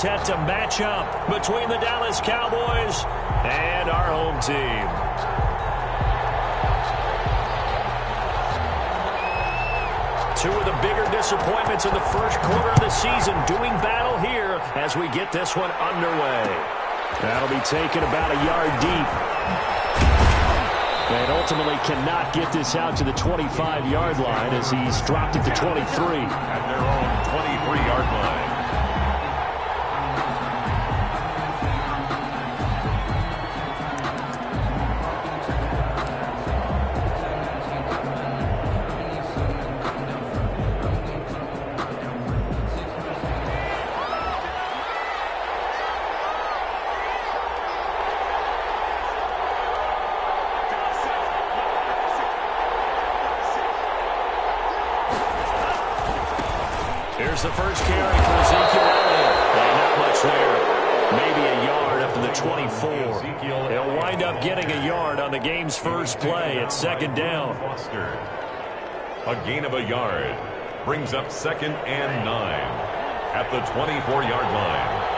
set to match up between the Dallas Cowboys and our home team. Two of the bigger disappointments in the first quarter of the season doing battle here as we get this one underway. That'll be taken about a yard deep. And ultimately cannot get this out to the 25-yard line as he's dropped it to 23. At their own 23-yard line. Here's the first carry for Ezekiel Elliott. And not much there. Maybe a yard up to the 24. He'll wind up getting a yard on the game's first play at second down. A gain of a yard brings up 2nd and 9 at the 24-yard line.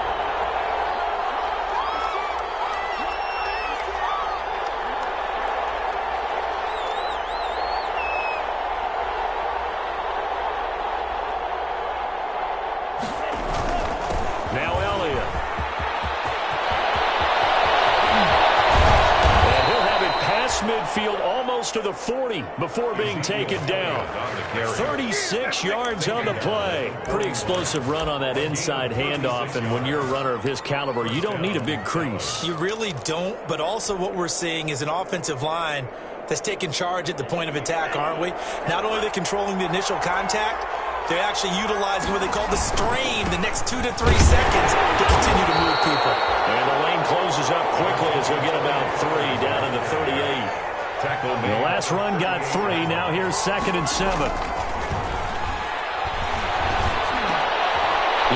Midfield almost to the 40 before being taken down. 36 yards on the play. Pretty explosive run on that inside handoff, and when you're a runner of his caliber, you don't need a big crease. You really don't, but also what we're seeing is an offensive line that's taking charge at the point of attack, aren't we? Not only are they controlling the initial contact, they're actually utilizing what they call the strain the next 2 to 3 seconds to continue to move people. And the lane closes up quickly as he'll get about 3 down to the 38. The last run got 3. Now here's 2nd and 7.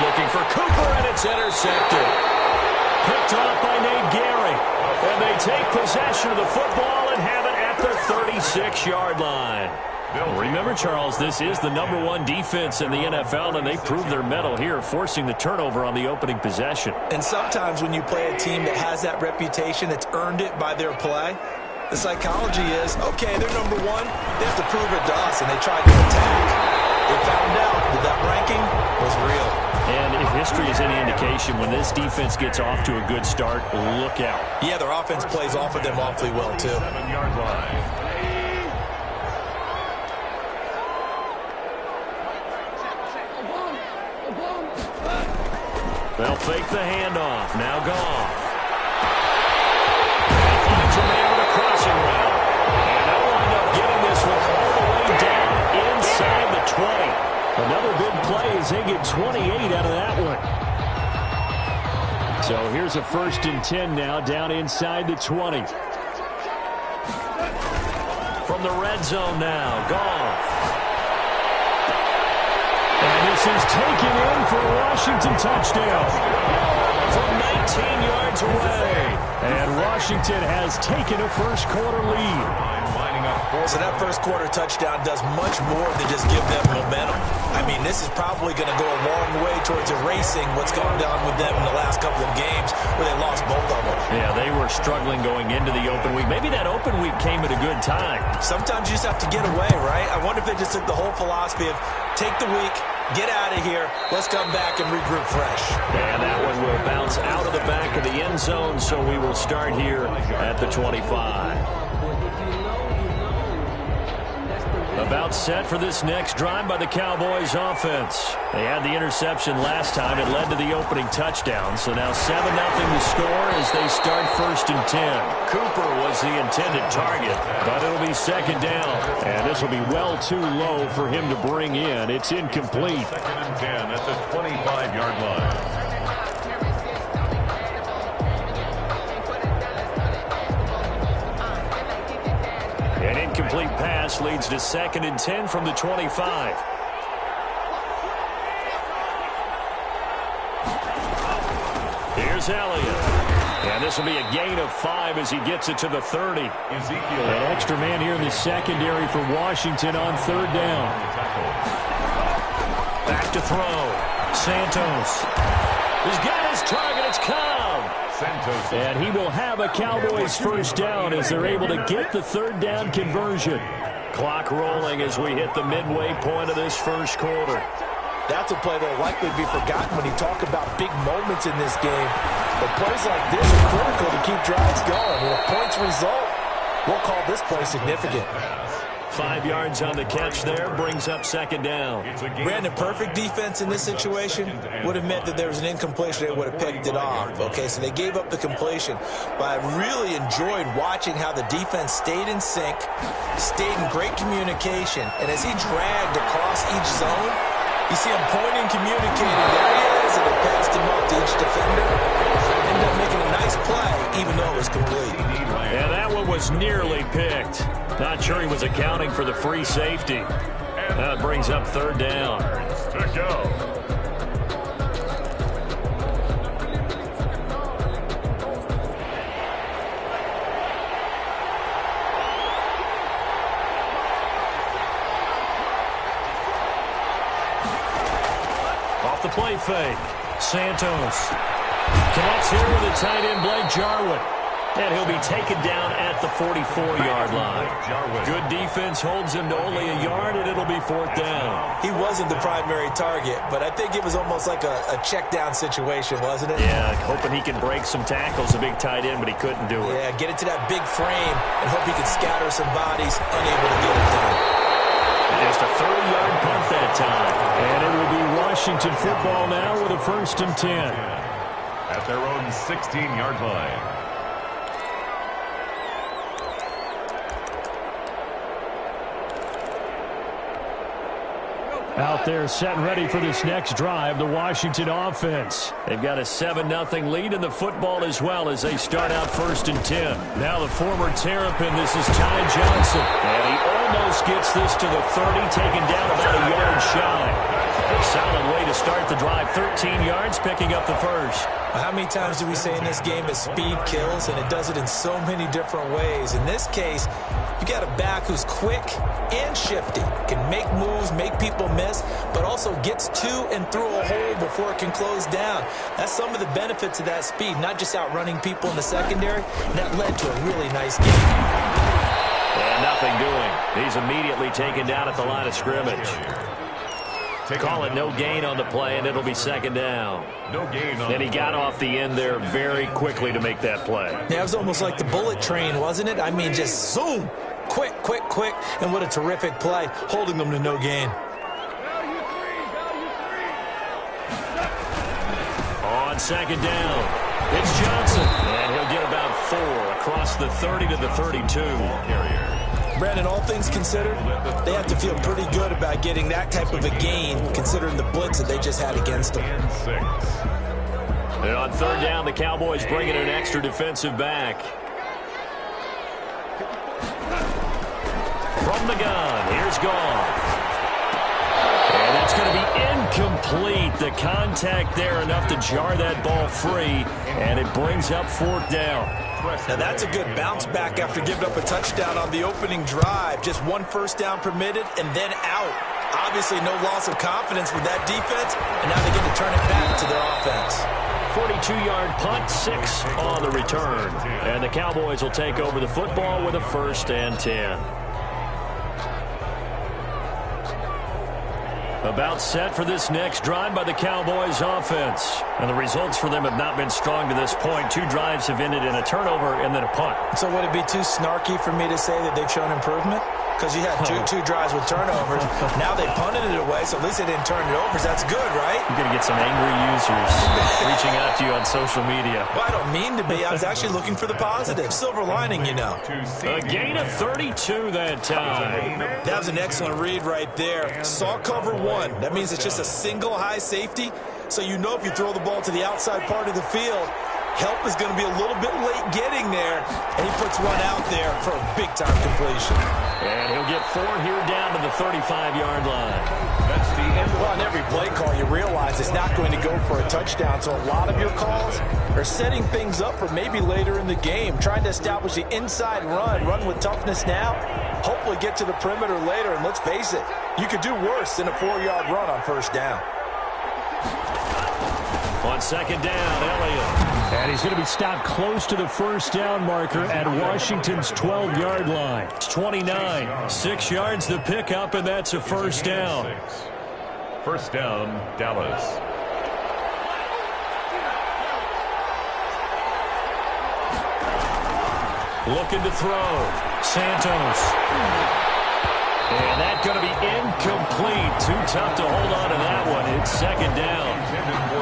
Looking for Cooper, and it's intercepted. Picked off by Nate Gary. And they take possession of the football and have it at the 36-yard line. Remember, Charles, this is the #1 defense in the NFL, and they proved their mettle here, forcing the turnover on the opening possession. And sometimes when you play a team that has that reputation, that's earned it by their play, the psychology is, okay, they're #1, they have to prove it to us, and they tried to attack. They found out that that ranking was real. And if history is any indication, when this defense gets off to a good start, look out. Yeah, their offense plays off of them awfully well, too. 7-yard line. They'll fake the handoff. Now Goff. And finds a man with a crossing route. And they'll wind up getting this one all the way down inside the 20. Another big play as they get 28 out of that one. So here's a 1st and 10 now down inside the 20. From the red zone now, Goff. And this is taken in for a Washington touchdown from 19 yards away. And Washington has taken a first-quarter lead. So that first-quarter touchdown does much more than just give them momentum. I mean, this is probably going to go a long way towards erasing what's gone down with them in the last couple of games where they lost both of them. Yeah, they were struggling going into the open week. Maybe that open week came at a good time. Sometimes you just have to get away, right? I wonder if they just took the whole philosophy of take the week, get out of here, let's come back and regroup fresh. And that one will bounce out of the back of the end zone, so we will start here at the 25. About set for this next drive by the Cowboys offense. They had the interception last time. It led to the opening touchdown. So now 7-0 to score as they start 1st and 10. Cooper was the intended target, but it'll be 2nd down. And this will be well too low for him to bring in. It's incomplete. 2nd and 10 at the 25-yard line. An incomplete pass leads to 2nd and 10 from the 25. Here's Elliott. And this will be a gain of 5 as he gets it to the 30. An extra man here in the secondary for Washington on 3rd down. Back to throw. Santos. He's got his target. It's Cobb. And he will have a Cowboys first down as they're able to get the third down conversion. Clock rolling as we hit the midway point of this first quarter. That's a play that will likely be forgotten when you talk about big moments in this game. But plays like this are critical to keep drives going. And a points result, we'll call this play significant. 5 yards on the catch there, brings up second down. Brandon, perfect defense in this situation would have meant that there was an incompletion. They would have picked it off. Okay, so they gave up the completion. But I really enjoyed watching how the defense stayed in sync, stayed in great communication. And as he dragged across each zone, you see him pointing, communicating. There he is, and they passed him up to each defender. Ended up making a nice play, even though it was complete. And that one was nearly picked. Not sure he was accounting for the free safety. That brings up third down. To go. Off the play fake. Santos connects here with a tight end, Blake Jarwin. And he'll be taken down at the 44-yard line. Good defense holds him to only a yard, and it'll be fourth down. He wasn't the primary target, but I think it was almost like a check-down situation, wasn't it? Yeah, hoping he could break some tackles, a big tight end, but he couldn't do it. Yeah, get it to that big frame and hope he could scatter some bodies, unable to get it done. Just a 30-yard punt that time. And it will be Washington football now with a 1st and 10. At their own 16-yard line. Out there set and ready for this next drive, the Washington offense. They've got a 7-0 lead in the football as well as they start out 1st and 10. Now the former Terrapin, this is Ty Johnson. And he almost gets this to the 30, taken down about a yard shy. A solid way to start the drive, 13 yards, picking up the first. How many times do we say in this game that speed kills, and it does it in so many different ways? In this case, you got a back who's quick and shifty, can make moves, make people miss, but also gets to and through a hole before it can close down. That's some of the benefits of that speed, not just outrunning people in the secondary, and that led to a really nice game. And nothing doing. He's immediately taken down at the line of scrimmage. Call it no gain on the play, and it'll be second down. No gain on. And he got off the end there very quickly to make that play. Yeah, it was almost like the bullet train, wasn't it? I mean, just zoom. Quick, quick, quick. And what a terrific play, holding them to no gain. On second down, it's Johnson. And he'll get about 4 across the 30 to the 32. Brandon, all things considered, they have to feel pretty good about getting that type of a gain, considering the blitz that they just had against them. And on third down, the Cowboys bring in an extra defensive back. From the gun, here's Goff. And that's going to be incomplete. The contact there enough to jar that ball free, and it brings up fourth down. Now that's a good bounce back after giving up a touchdown on the opening drive. Just 1 first down permitted and then out. Obviously no loss of confidence with that defense, and now they get to turn it back to their offense. 42-yard punt, 6 on the return. And the Cowboys will take over the football with a 1st and 10. About set for this next drive by the Cowboys offense. And the results for them have not been strong to this point. 2 drives have ended in a turnover and then a punt. So would it be too snarky for me to say that they've shown improvement? Because you had two drives with turnovers. Now they punted it away, so at least they didn't turn it over. That's good, right? You're going to get some angry users reaching out to you on social media. Well, I don't mean to be. I was actually looking for the positive. Silver lining, you know. A gain of 32 that time. That was an excellent read right there. Saw cover 1. That means it's just a single high safety. So you know if you throw the ball to the outside part of the field, help is going to be a little bit late getting there. And he puts one out there for a big-time completion. And he'll get 4 here down to the 35-yard line. That's the end. Well, on every play call, you realize it's not going to go for a touchdown. So a lot of your calls are setting things up for maybe later in the game, trying to establish the inside run with toughness now, hopefully get to the perimeter later. And let's face it, you could do worse than a 4-yard run on first down. On second down, Elliott. And he's going to be stopped close to the first down marker at Washington's 12-yard line. It's 29. 6 yards the pickup, and that's a first down. First down, Dallas. Looking to throw. Santos. And that's going to be incomplete. Too tough to hold on to that one. It's second down.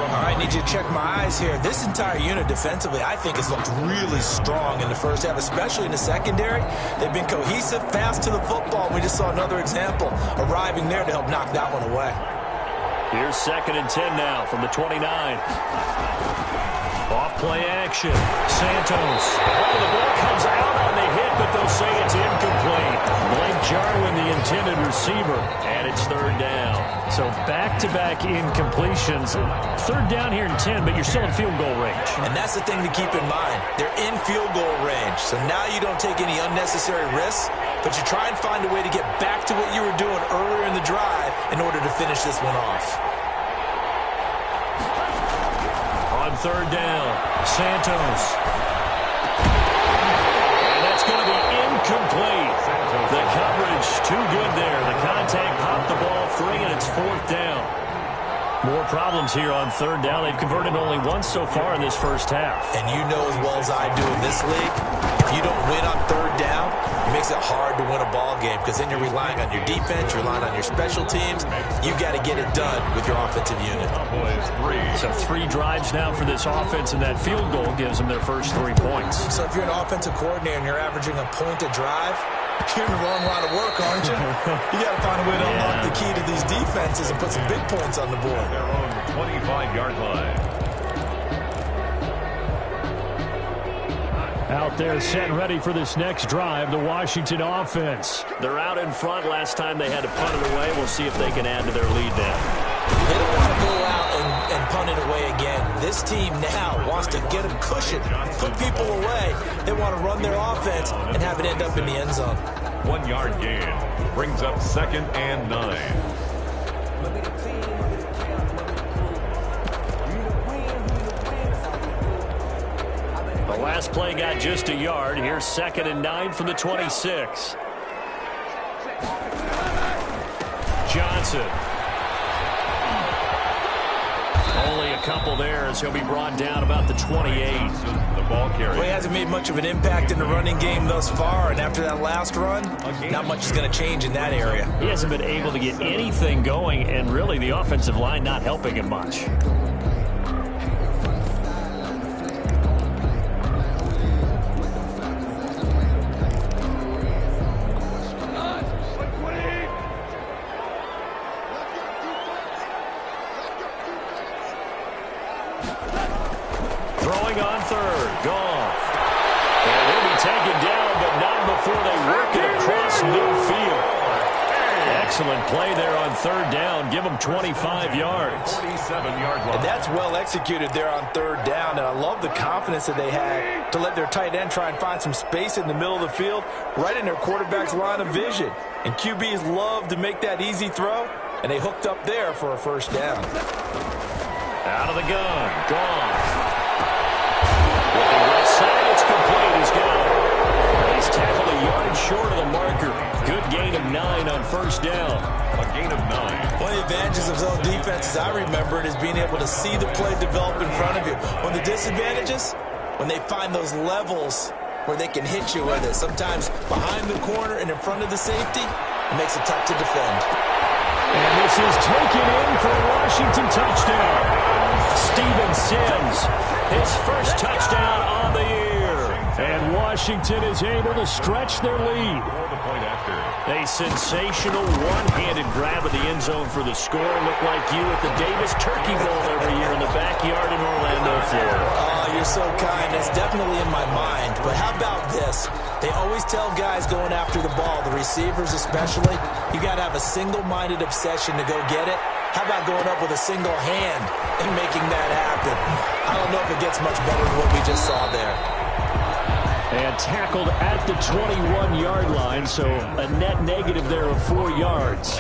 All right, need you to check my eyes here. This entire unit defensively, I think, has looked really strong in the first half, especially in the secondary. They've been cohesive, fast to the football. We just saw another example arriving there to help knock that one away. Here's second and 10 now from the 29. Off play action. Santos. Oh, the ball comes out on the hit, but they'll say it's incomplete. Blake Jarwin, the intended receiver, and it's third down. So back-to-back incompletions. Third down here in 10, but you're still in field goal range. And that's the thing to keep in mind. They're in field goal range. So now you don't take any unnecessary risks, but you try and find a way to get back to what you were doing earlier in the drive in order to finish this one off. On third down, Santos. And that's going to be incomplete. The coverage too good there. The contact popped the ball free, and it's fourth down. More problems here on third down. They've converted only once so far in this first half. And you know as well as I do in this league, if you don't win on third down, it makes it hard to win a ball game because then you're relying on your defense, you're relying on your special teams. You've got to get it done with your offensive unit. So 3 drives now for this offense, and that field goal gives them their first 3 points. So if you're an offensive coordinator and you're averaging a point a drive, you're in the wrong line of work, aren't you? You got to find a way to unlock the key to these defenses and put some big points on the board. Their own 25-yard line. Out there set and ready for this next drive, the Washington offense. They're out in front. Last time they had to punt it away. We'll see if they can add to their lead now. They don't want to go out and punt it away again. This team now wants to get a cushion, put people away. They want to run their offense and have it end up in the end zone. 1 yard gain brings up second and 9. The last play got just a yard. Here's second and 9 from the 26. Johnson. Only a couple there as he'll be brought down about the 28. The ball carrier. Well, he hasn't made much of an impact in the running game thus far, and after that last run, not much is going to change in that area. He hasn't been able to get anything going, and really the offensive line not helping him much. Throwing on third. Goff. And he'll be taken down, but not before they work it across midfield. Excellent play there on third down. Give them 25 yards. 47-yard line. And that's well executed there on third down, and I love the confidence that they had to let their tight end try and find some space in the middle of the field, right in their quarterback's line of vision. And QBs love to make that easy throw, and they hooked up there for a first down. Out of the gun. Goff. Looking left side, it's complete. He's got it. He's tackled a yard short of the marker. Good gain of 9 on first down. A gain of 9. One of the advantages of zone defense, as I remember it, is being able to see the play develop in front of you. One of the disadvantages, when they find those levels where they can hit you with it. Sometimes behind the corner and in front of the safety, it makes it tough to defend. And this is taken in for a Washington touchdown. Steven Sims, his first touchdown on the year. And Washington is able to stretch their lead. The point after. A sensational one-handed grab of the end zone for the score. Looked like you at the Davis Turkey Bowl every year in the backyard in Orlando, Florida. Oh, you're so kind. That's definitely in my mind. But how about this? They always tell guys going after the ball, the receivers especially, you got to have a single-minded obsession to go get it. How about going up with a single hand and making that happen? I don't know if it gets much better than what we just saw there. And tackled at the 21-yard line, so a net negative there of 4 yards.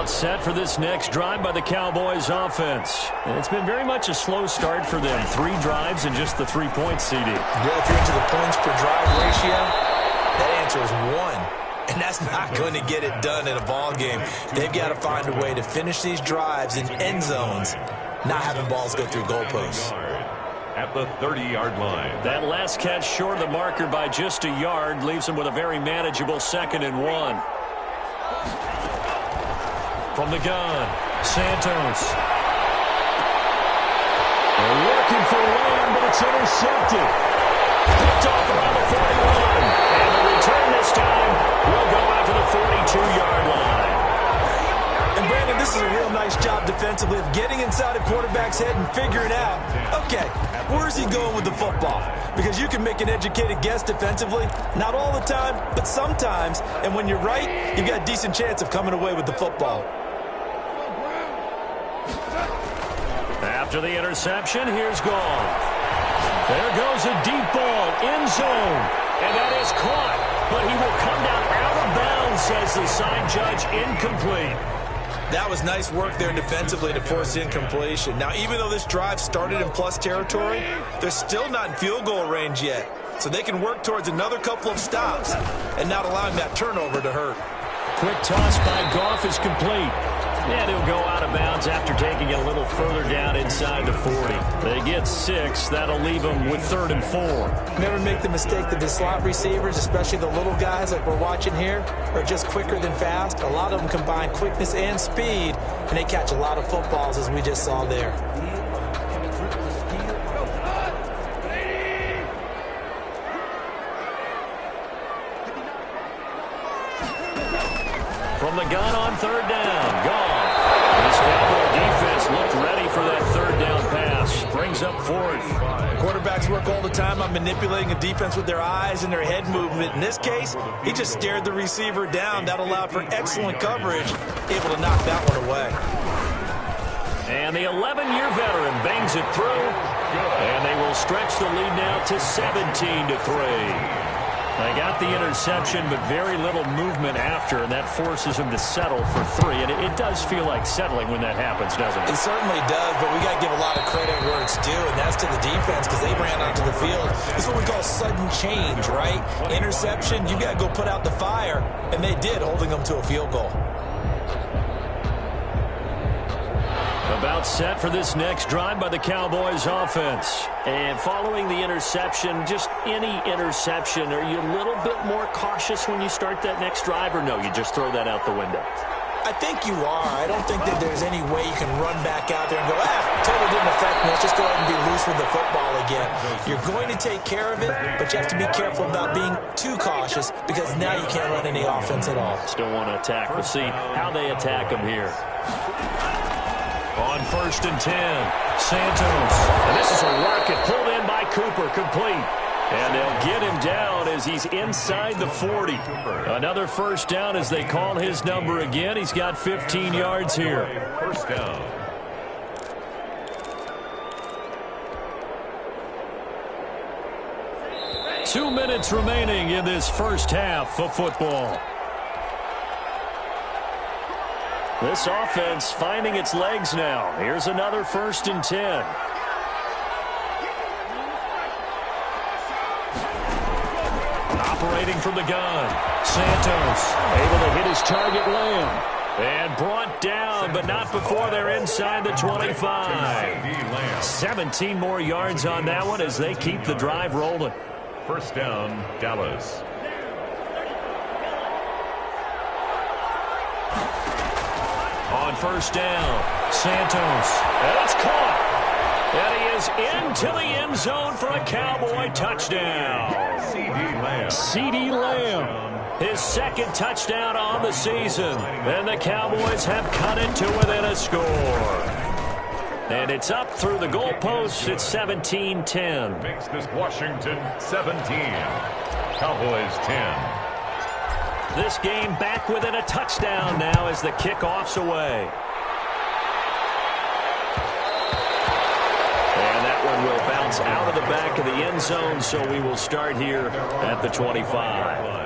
About set for this next drive by the Cowboys offense. And it's been very much a slow start for them. 3 drives and just the 3 points, CD. Yeah, if you're into the points per drive ratio, that answer is 1. And that's not going to get it done in a ball game. They've got to find a way to finish these drives in end zones, not having balls go through goalposts. At the 30-yard line. That last catch short of the marker by just a yard leaves them with a very manageable 2nd and 1. From the gun, Santos. They're looking for Lamb, but it's intercepted. Picked off around the 41. And the return this time will go out to the 42-yard line. And Brandon, this is a real nice job defensively of getting inside a quarterback's head and figuring out, okay, where's he going with the football? Because you can make an educated guess defensively, not all the time, but sometimes. And when you're right, you've got a decent chance of coming away with the football. After the interception, here's Goff. There goes a deep ball, end zone, and that is caught. But he will come down out of bounds, says the side judge, incomplete. That was nice work there defensively to force incompletion. Now, even though this drive started in plus territory, they're still not in field goal range yet. So they can work towards another couple of stops and not allowing that turnover to hurt. Quick toss by Goff is complete. And he'll go out of bounds after taking it a little further down inside the 40. They get 6. That'll leave them with 3rd and 4. Never make the mistake that the slot receivers, especially the little guys like we're watching here, are just quicker than fast. A lot of them combine quickness and speed, and they catch a lot of footballs, as we just saw there. From the gun on 3rd down, Goff. This Cowboy defense looked ready for that 3rd down pass. Brings up 4th. Quarterbacks work all the time on manipulating a defense with their eyes and their head movement. In this case, he just stared the receiver down. That allowed for excellent coverage, able to knock that one away. And the 11-year veteran bangs it through. And they will stretch the lead now to 17-3. They got the interception, but very little movement after, and that forces him to settle for 3. And it does feel like settling when that happens, doesn't it? It certainly does, but we got to give a lot of credit where it's due, and that's to the defense because they ran onto the field. This is what we call sudden change, right? Interception, you got to go put out the fire, and they did, holding them to a field goal. About set for this next drive by the Cowboys offense. And following the interception, just any interception, are you a little bit more cautious when you start that next drive, or no, you just throw that out the window? I think you are. I don't think that there's any way you can run back out there and go, totally didn't affect me. Let's just go ahead and be loose with the football again. You're going to take care of it, but you have to be careful about being too cautious because now you can't run any offense at all. Still want to attack. We'll see how they attack them here. On 1st and 10, Santos. And this is a rocket pulled in by Cooper, complete. And they'll get him down as he's inside the 40. Another 1st down as they call his number again. He's got 15 yards here. 1st down. Two minutes remaining in this first half of football. This offense finding its legs now. Here's another 1st and 10. Operating from the gun. Santos able to hit his target, Lamb. And brought down, but not before they're inside the 25. 17 more yards on that one as they keep the drive rolling. 1st down, Dallas. On 1st down, Santos. And it's caught. And he is into the end zone for a Cowboy touchdown. C.D. Lamb. His 2nd touchdown on the season. And the Cowboys have cut it to within a score. And it's up through the goalposts. It's 17-10. Makes this Washington 17. Cowboys 10. This game back within a touchdown now as the kickoff's away. And that one will bounce out of the back of the end zone, so we will start here at the 25.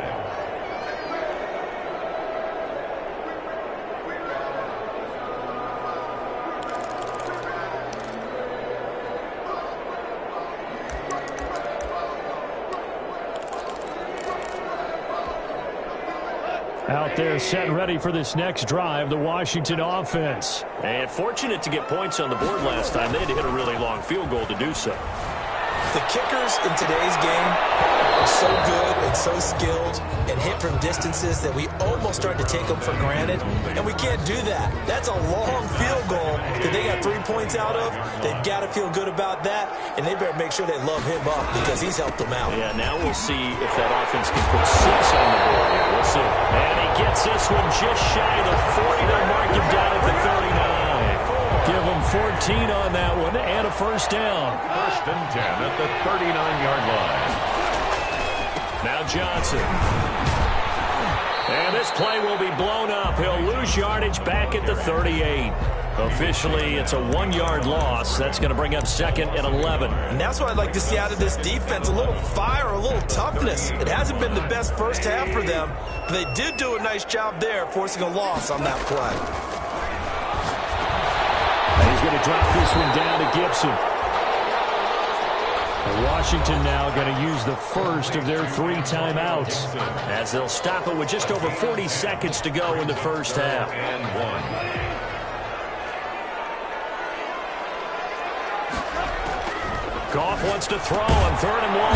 They're set and ready for this next drive, the Washington offense. And fortunate to get points on the board last time. They had to hit a really long field goal to do so. The kickers in today's game are so good and so skilled and hit from distances that we almost start to take them for granted, and we can't do that. That's a long field goal that they got 3 points out of. They've got to feel good about that, and they better make sure they love him up because he's helped them out. Yeah, now we'll see if that offense can put 6 on the board here. We'll see. And he gets this one just shy of the 40. They'll mark him down at the 39. Give him 14 on that one and a first down. First and 10 at the 39-yard line. Now Johnson. And this play will be blown up. He'll lose yardage back at the 38. Officially, it's a 1-yard loss. That's going to bring up second and 11. And that's what I'd like to see out of this defense, a little fire, a little toughness. It hasn't been the best first half for them, but they did do a nice job there, forcing a loss on that play. He's going to drop this one down to Gibson. And Washington now going to use the first of their 3 timeouts, as they'll stop it with just over 40 seconds to go in the first half. And 1. Goff wants to throw on 3rd and 1.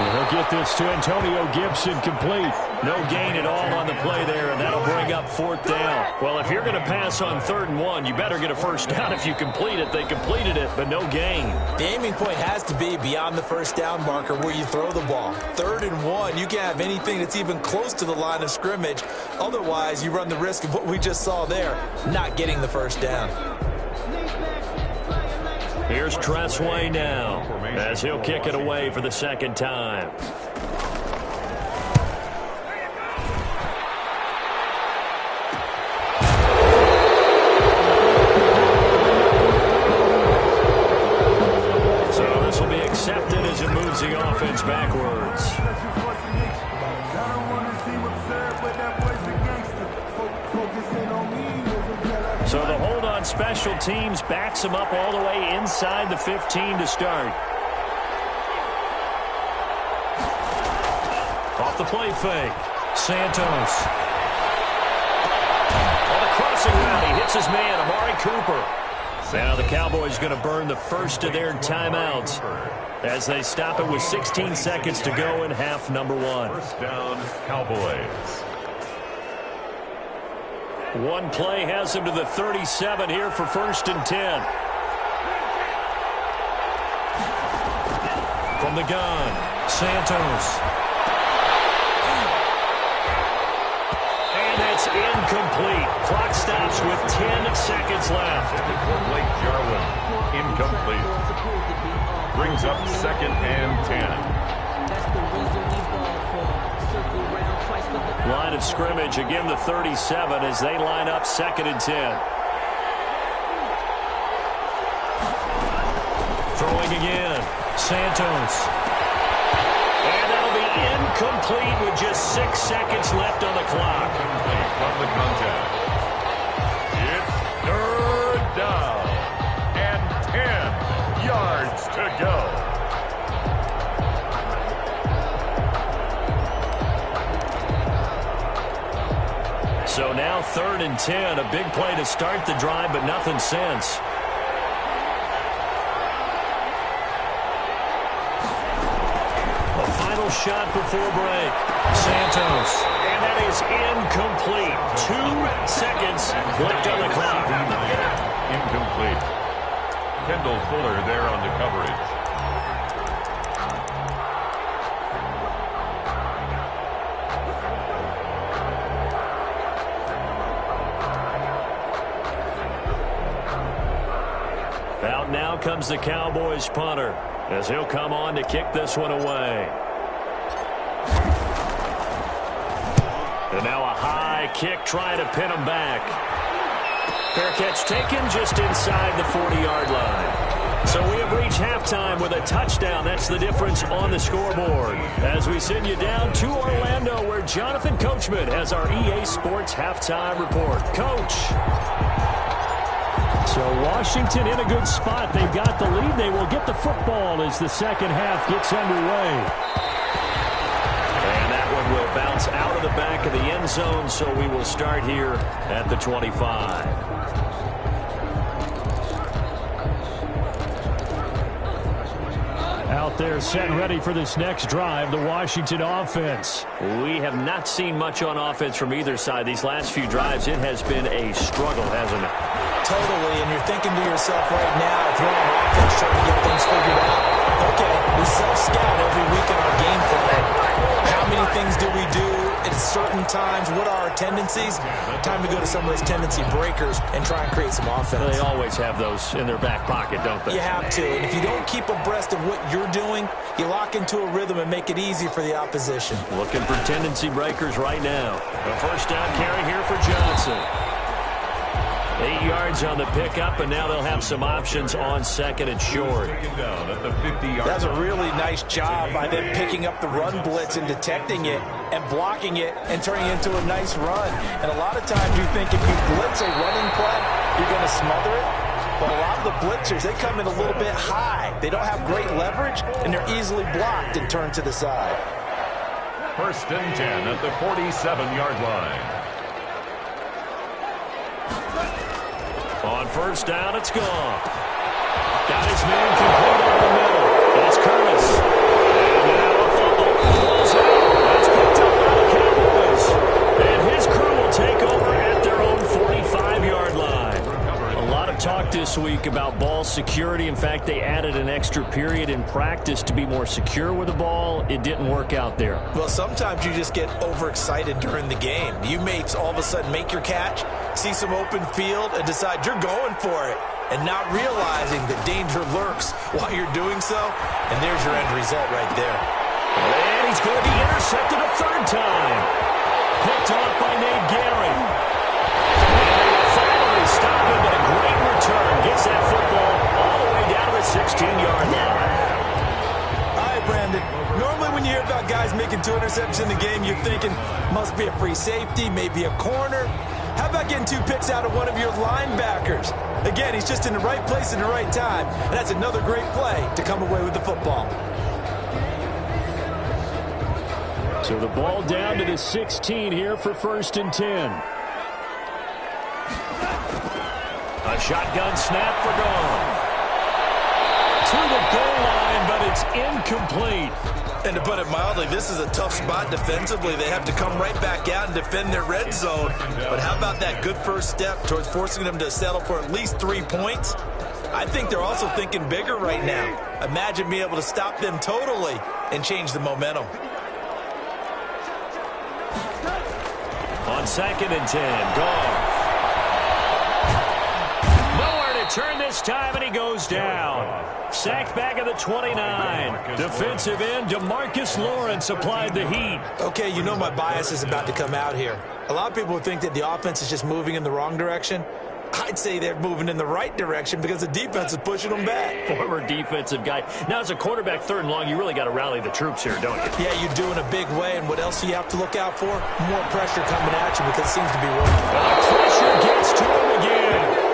And he'll get this to Antonio Gibson complete. No gain at all on the play there, and that'll bring up 4th down. Well, if you're going to pass on 3rd and 1, you better get a first down if you complete it. They completed it, but no gain. The aiming point has to be beyond the first down marker where you throw the ball. 3rd and 1, you can't have anything that's even close to the line of scrimmage. Otherwise, you run the risk of what we just saw there, not getting the first down. Here's Tressway now, as he'll kick it away for the 2nd time. So this will be accepted as it moves the offense backwards. So the hold on special teams backs him up all the way inside the 15 to start. Off the play fake. Santos. On the crossing route, he hits his man, Amari Cooper. Now the Cowboys going to burn the first of their timeouts as they stop it with 16 seconds to go in half number 1. First down, Cowboys. One play has him to the 37 here for 1st and 10. From the gun, Santos. And it's incomplete. Clock stops with 10 seconds left. For Blake Jarwin, incomplete. Brings up 2nd and 10. Line of scrimmage, again the 37 as they line up 2nd and 10. Throwing again, Santos. And that'll be incomplete with just 6 seconds left on the clock. Incomplete from the contact. It's 3rd down and 10 yards to go. So now 3rd and 10, a big play to start the drive, but nothing since. A final shot before break. Santos. And that is incomplete. 2 seconds left on the clock. Incomplete. Kendall Fuller there on the coverage. Out now comes the Cowboys punter as he'll come on to kick this one away. And now a high kick trying to pin him back. Fair catch taken just inside the 40-yard line. So we have reached halftime with a touchdown. That's the difference on the scoreboard. As we send you down to Orlando, where Jonathan Coachman has our EA Sports halftime report. Coach. So Washington in a good spot. They've got the lead. They will get the football as the second half gets underway. And that one will bounce offense out of the back of the end zone, so we will start here at the 25. Out there set and ready for this next drive, the Washington offense. We have not seen much on offense from either side. These last few drives, it has been a struggle, hasn't it? Totally, and you're thinking to yourself right now, if you're on offense trying to get things figured out, okay, we self-scout every week in our game plan. How many things do we do at certain times? What are our tendencies? Time to go to some of those tendency breakers and try and create some offense. They always have those in their back pocket, don't they? You have to, and if you don't keep abreast of what you're doing, you lock into a rhythm and make it easy for the opposition. Looking for tendency breakers right now. A first down carry here for Johnson. 8 yards on the pickup, and now they'll have some options on second and short. That's a really nice job by them picking up the run blitz and detecting it and blocking it and turning it into a nice run. And a lot of times you think if you blitz a running play, you're going to smother it. But a lot of the blitzers, they come in a little bit high. They don't have great leverage, and they're easily blocked and turned to the side. First and 10 at the 47-yard line. On first down, it's gone. Got his man complete over the middle. It's Curtis. And now a fumble. Falls out. That's picked up by the Cowboys. And his crew will take over at their own 45-yard line. A lot of talk this week about ball security. In fact, they added an extra period in practice to be more secure with the ball. It didn't work out there. Well, sometimes you just get overexcited during the game. You may all of a sudden make your catch, see some open field, and decide you're going for it, and not realizing that danger lurks while you're doing so. And there's your end result right there. And he's going to be intercepted a third time. Picked off by Nate Gehring. Finally stop him, but a great return. Gets that football all the way down to the 16-yard line. All right, Brandon. Normally when you hear about guys making 2 interceptions in the game, you're thinking must be a free safety, maybe a corner. How about getting 2 picks out of one of your linebackers? Again, he's just in the right place in the right time, and that's another great play to come away with the football. So the ball down to the 16 here for first and 10. A shotgun snap for Gone. To the goal line, but it's incomplete. And to put it mildly, this is a tough spot defensively. They have to come right back out and defend their red zone. But how about that good first step towards forcing them to settle for at least 3 points? I think they're also thinking bigger right now. Imagine being able to stop them totally and change the momentum. On second and 10, Goff. Nowhere to turn this time, and he goes down. Sacked back at the 29. Defensive end DeMarcus Lawrence applied the heat. Okay, you know my bias is about to come out here. A lot of people think that the offense is just moving in the wrong direction. I'd say they're moving in the right direction because the defense is pushing them back. Former defensive guy. Now, as a quarterback, 3rd and long, you really got to rally the troops here, don't you? Yeah, you do in a big way. And what else do you have to look out for? More pressure coming at you because it seems to be working. Pressure gets to him again.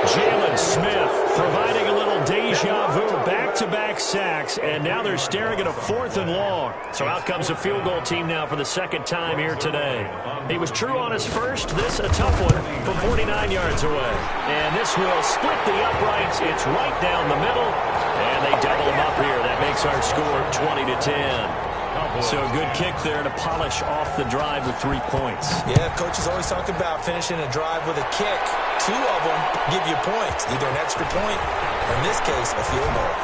Jalen Smith providing a little deja vu, back-to-back sacks, and now they're staring at a 4th and long. So out comes a field goal team now for the 2nd time here today. He was true on his first. This a tough one from 49 yards away. And this will split the uprights. It's right down the middle, and they double him up here. That makes our score 20-10. So a good kick there to polish off the drive with 3 points. Yeah, coaches always talk about finishing a drive with a kick. 2 of them give you points, either an extra point, or in this case, a field goal.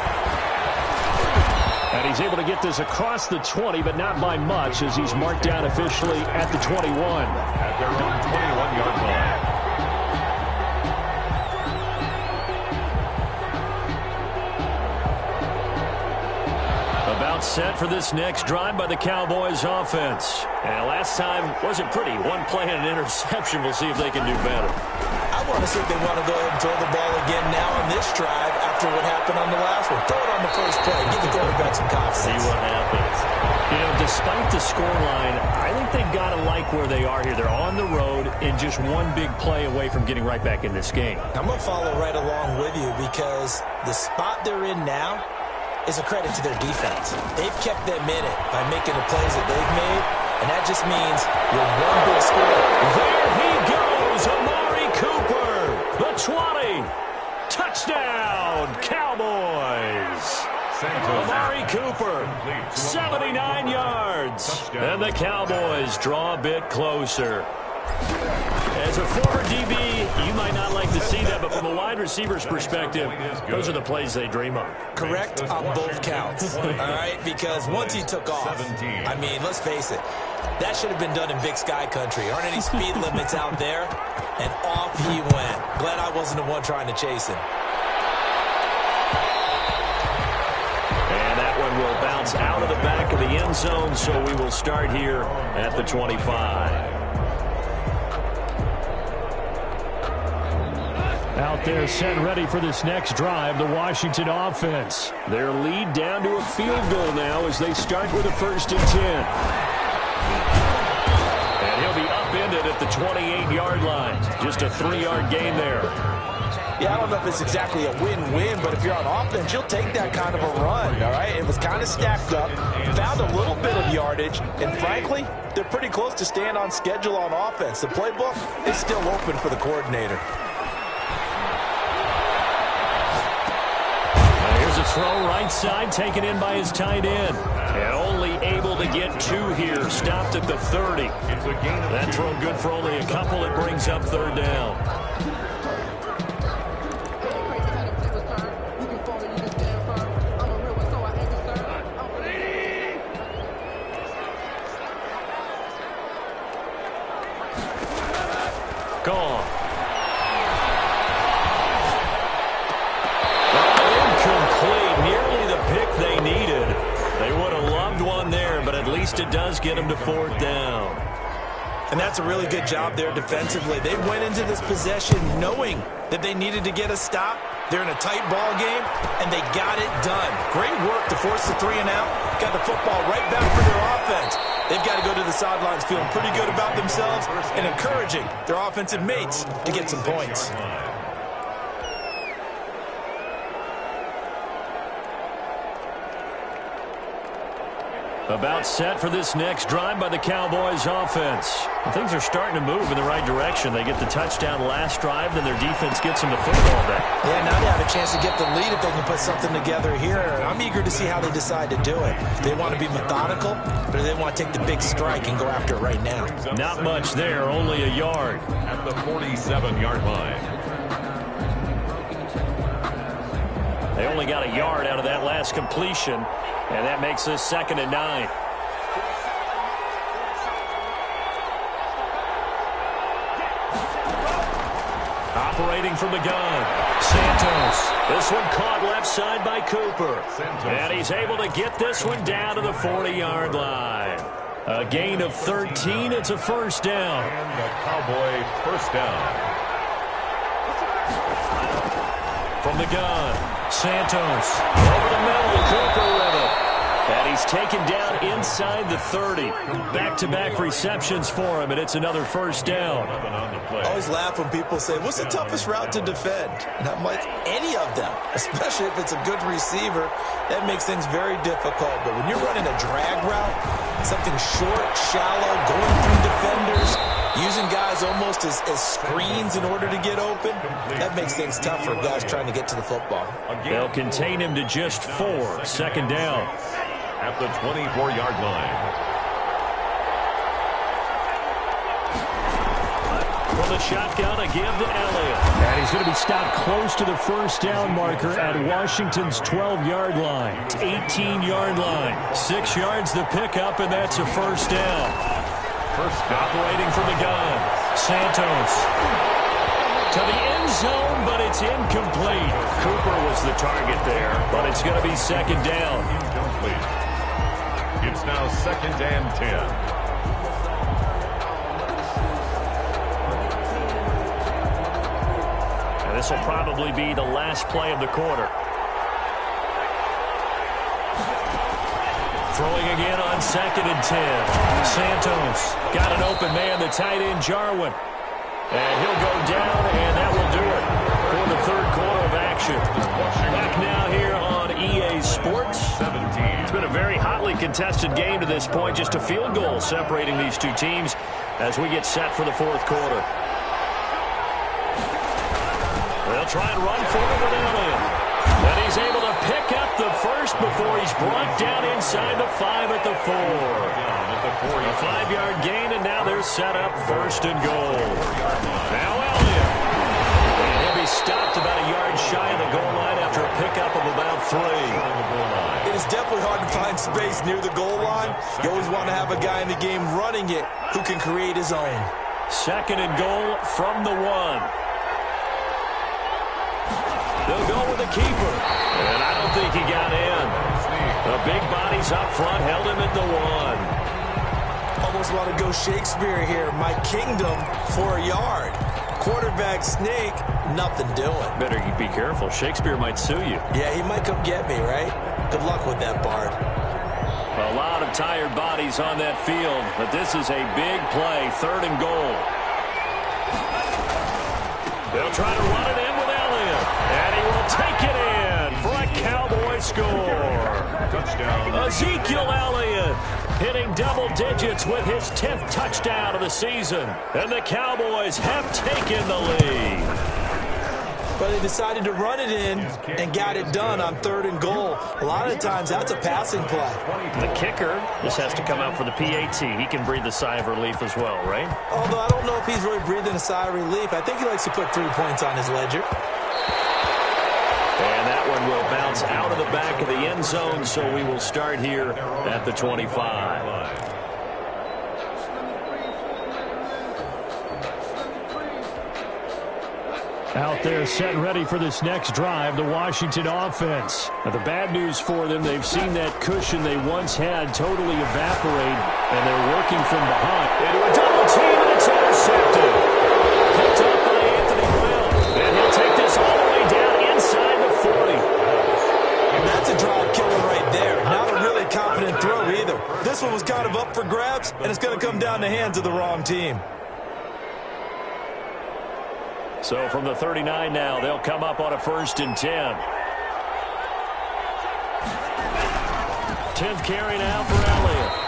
And he's able to get this across the 20, but not by much, as he's marked down officially at the 21. At their own 21-yard line. About set for this next drive by the Cowboys offense. And last time wasn't pretty. 1 play and an interception. We'll see if they can do better. I want to see if they want to go ahead and throw the ball again now on this drive after what happened on the last one. Throw it on the first play. Give the quarterback some confidence. See what happens. You know, despite the scoreline, I think they've got to like where they are here. They're on the road and just 1 big play away from getting right back in this game. I'm going to follow right along with you because the spot they're in now is a credit to their defense. They've kept them in it by making the plays that they've made, and that just means you're one big score. There he goes, Amari Cooper, the 20. Touchdown, Cowboys. Amari Cooper, 79 yards. And the Cowboys draw a bit closer. As a former DB, you might not like to see that, but from a wide receiver's perspective, those are the plays they dream of. Correct on both counts, all right? Because once he took off, I mean, let's face it, that should have been done in Big Sky country. Aren't any speed limits out there? And off he went. Glad I wasn't the one trying to chase him. And that one will bounce out of the back of the end zone, so we will start here at the 25. Out there set ready for this next drive, the Washington offense. Their lead down to a field goal now as they start with a 1st and 10. And he'll be upended at the 28-yard line. Just a 3-yard gain there. Yeah, I don't know if it's exactly a win-win, but if you're on offense, you'll take that kind of a run, all right? It was kind of stacked up, found a little bit of yardage, and frankly, they're pretty close to staying on schedule on offense. The playbook is still open for the coordinator. A throw right side taken in by his tight end. And only able to get 2 here. Stopped at the 30. That throw good for only a couple. It brings up 3rd down. Gone. They needed. They would have loved one there, but at least it does get them to 4th down. And that's a really good job there defensively. They went into this possession knowing that they needed to get a stop. They're in a tight ball game, and they got it done. Great work to force the 3 and out. Got the football right back for their offense. They've got to go to the sidelines feeling pretty good about themselves and encouraging their offensive mates to get some points. About set for this next drive by the Cowboys offense. Things are starting to move in the right direction. They get the touchdown last drive, then their defense gets them the football back. Yeah, now they have a chance to get the lead if they can put something together here. I'm eager to see how they decide to do it. They want to be methodical, or they want to take the big strike and go after it right now. Not much there, only a yard. At the 47-yard line. They only got a yard out of that last completion, and that makes this 2nd and 9. Operating from the gun, Santos. This one caught left side by Cooper. And he's able to get this one down to the 40-yard line. A gain of 13. It's a 1st down. And the Cowboy 1st down. From the gun, Santos. Over the middle, Cooper with it. And he's taken down inside the 30. Back-to-back receptions for him, and it's another 1st down. I always laugh when people say, what's the toughest route to defend? And I'm like, any of them, especially if it's a good receiver. That makes things very difficult. But when you're running a drag route, something short, shallow, going through defenders, using guys almost as screens in order to get open, that makes things tough for guys trying to get to the football. They'll contain him to just 4. 2nd down. At the 24-yard line. From the shotgun, a give to Elliott. And he's going to be stopped close to the 1st down marker at Washington's 12-yard line. 18-yard line. 6 yards the pickup, and that's a 1st down. Operating from the gun, Santos. To the end zone, but it's incomplete. Cooper was the target there, but it's going to be 2nd down. Incomplete. It's now 2nd and 10. And this will probably be the last play of the quarter. Throwing again on 2nd and 10. Santos got an open man, the tight end Jarwin. And he'll go down, and that will do it for the 3rd quarter of action. Back now here on EA Sports. 17. It's been a very hotly contested contested game to this point. Just a field goal separating these two teams as we get set for the fourth quarter. They'll try and run forward with Elliott. And he's able to pick up the first before he's brought down inside the 5 at the 4. A 5-yard gain, and now they're set up first and goal. Now Elliott. And he'll be stopped about a yard shy of the goal line after a pickup of about 3. It is definitely hard to find space near the goal line. You always want to have a guy in the game running it who can create his own. Second and goal from the 1. They'll go with the keeper. And I don't think he got in. The big bodies up front held him at the 1. Almost want to go Shakespeare here. My kingdom for a yard. Quarterback sneak, nothing doing. Better be careful. Shakespeare might sue you. Yeah, he might come get me, right? Good luck with that, Bard. A lot of tired bodies on that field, but this is a big play. Third and goal. They'll try to run it in with Elliott. And he will take it in for a Cowboy score. Touchdown. Ezekiel Elliott hitting double digits with his 10th touchdown of the season. And the Cowboys have taken the lead. But they decided to run it in and got it done on third and goal. A lot of times that's a passing play. The kicker just has to come out for the PAT. He can breathe a sigh of relief as well, right? Although I don't know if he's really breathing a sigh of relief. I think he likes to put 3 points on his ledger. And that one will bounce out of the back of the end zone, so we will start here at the 25. Out there set and ready for this next drive, the Washington offense. Now, the bad news for them, they've seen that cushion they once had totally evaporate, and they're working from behind. Into a double team, and it's intercepted. Picked up by Anthony Brown. And he'll take this all the way down inside the 40. That's a drive killer right there. Not a really confident throw either. This one was kind of up for grabs, and it's going to come down the hands of the wrong team. So from the 39 now, they'll come up on a 1st and 10. 10th carry now for Elliott.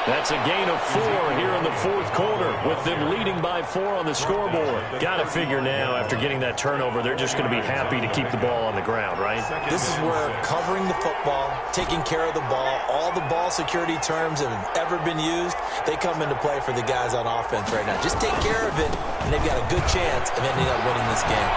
That's a gain of 4 here in the fourth quarter with them leading by 4 on the scoreboard. Got to figure now after getting that turnover, they're just going to be happy to keep the ball on the ground, right? This is where covering the football, taking care of the ball, all the ball security terms that have ever been used, they come into play for the guys on offense right now. Just take care of it, and they've got a good chance of ending up winning this game.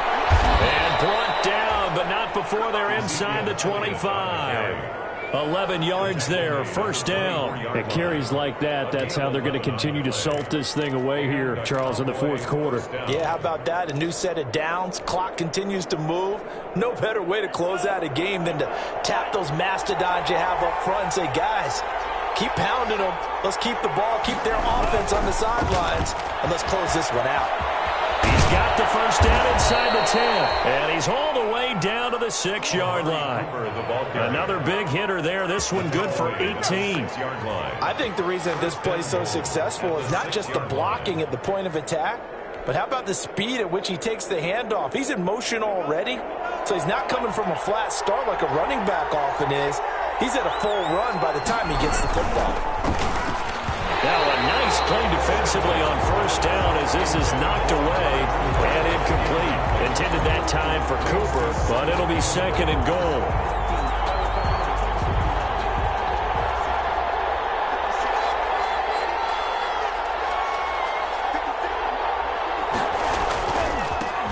And brought down, but not before they're inside the 25. 11 yards there, first down. At carries like that, that's how they're going to continue to salt this thing away here, Charles, in the fourth quarter. Yeah, how about that? A new set of downs. Clock continues to move. No better way to close out a game than to tap those mastodons you have up front and say, guys, keep pounding them. Let's keep the ball, keep their offense on the sidelines, and let's close this one out. He's got the first down inside the 10, and he's hauled away down to the 6-yard line. Another big hitter there. This one good for 18. I think the reason this play is so successful is not just the blocking at the point of attack, but how about the speed at which he takes the handoff? He's in motion already, so he's not coming from a flat start like a running back often is. He's at a full run by the time he gets the football. Now a nice play defensively on first down as this is knocked away and incomplete. Intended that time for Cooper, but it'll be 2nd and goal.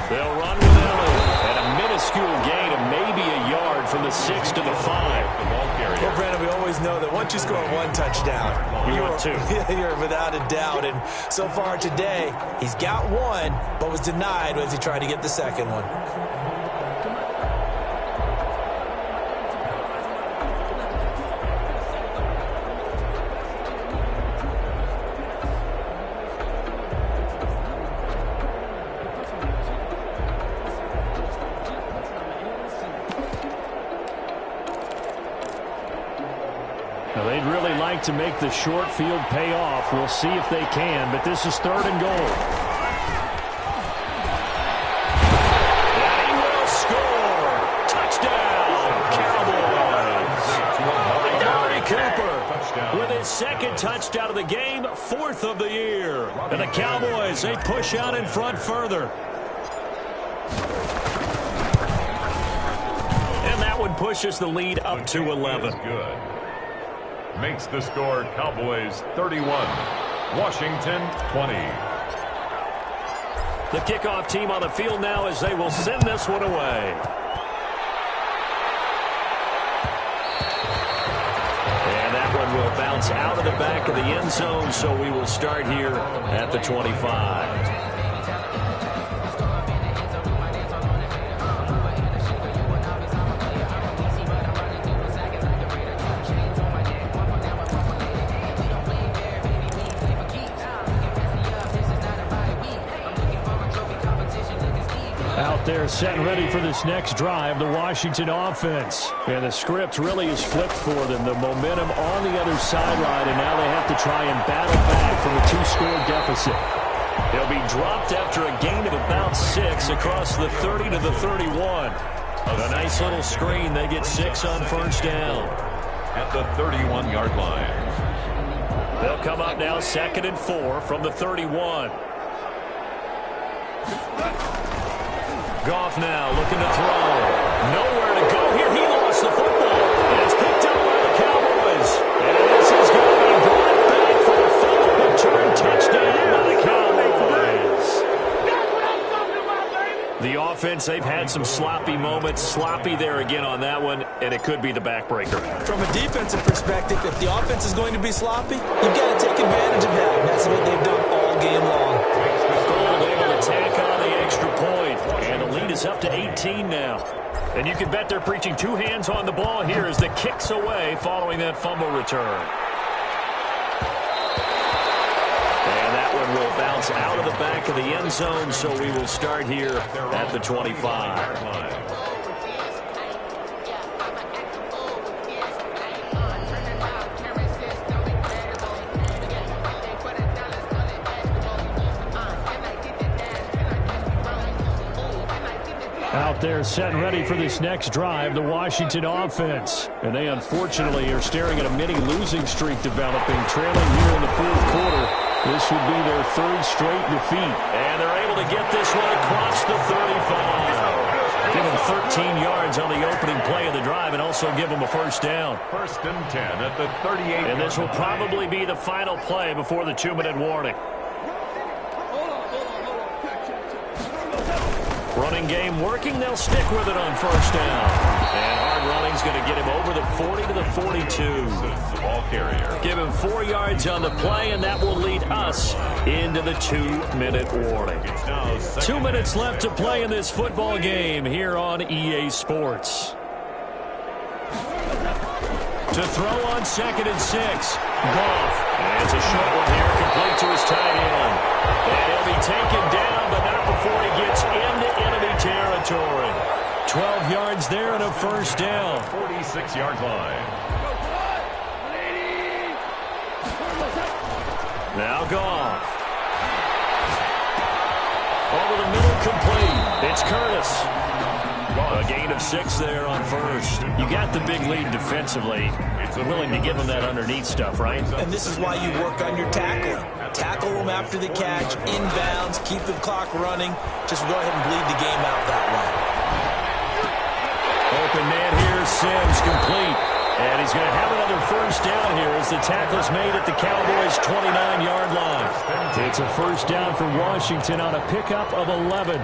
They'll run with Elliott at a minuscule gain of maybe a yard from the 6 to the 5. Well, Brandon, we always know that once you score 1 touchdown, you're 2. You're without a doubt. And so far today, he's got 1, but was denied as he tried to get the second one. They'd really like to make the short field pay off. We'll see if they can, but this is 3rd and goal. And he will score. Touchdown, Cowboys. Amari Cooper touchdown of the game, 4th of the year. And the Cowboys, they push out in front further. And that one pushes the lead up to 11. Good. Makes the score Cowboys 31, Washington 20. The kickoff team on the field now as they will send this one away. And that one will bounce out of the back of the end zone, so we will start here at the 25. They're set and ready for this next drive, the Washington offense. And the script really is flipped for them. The momentum on the other sideline, and now they have to try and battle back from a 2-score deficit. They'll be dropped after a gain of about 6 across the 30 to the 31. A nice little screen. They get 6 on first down. At the 31-yard line. They'll come up now 2nd and 4 from the 31. Goff now looking to throw. Nowhere to go here. He lost the football. And it's picked up by the Cowboys. And this is going to be brought back for a fumble return touchdown by the Cowboys. The offense, they've had some sloppy moments. Sloppy there again on that one, and it could be the backbreaker. From a defensive perspective, if the offense is going to be sloppy, you've got to take advantage of that. And that's what they've done all game long. Gold able to tack on the extra point. And the lead is up to 18 now. And you can bet they're preaching 2 hands on the ball here as the kick's away following that fumble return. And that one will bounce out of the back of the end zone, so we will start here at the 25. Out there set and ready for this next drive, the Washington offense. And they unfortunately are staring at a mini losing streak developing, trailing here in the 4th quarter. This would be their 3rd straight defeat. And they're able to get this one across the 35. Give them 13 yards on the opening play of the drive and also give them a first down. 1st and 10 at the 38. And this will probably be the final play before the 2-minute warning. Running game working. They'll stick with it on first down. And hard running's going to get him over the 40 to the 42. Ball carrier. Give him 4 yards on the play, and that will lead us into the 2-minute warning. 2 minutes left to play in this football game here on EA Sports. To throw on 2nd and 6. Goff. And it's a short one here, complete to his tight end. And he'll be taken down, but not before he gets into enemy territory. 12 yards there and a first down. 46-yard line. Now Goff. Over the middle, complete. It's Curtis. A gain of 6 there on first. You got the big lead defensively. Willing to give them that underneath stuff, right? And this is why you work on your tackling. Tackle them after the catch, inbounds, keep the clock running. Just go ahead and bleed the game out that way. Open man here, Sims, complete. And he's going to have another first down here as the tackle's made at the Cowboys' 29-yard line. It's a first down for Washington on a pickup of 11.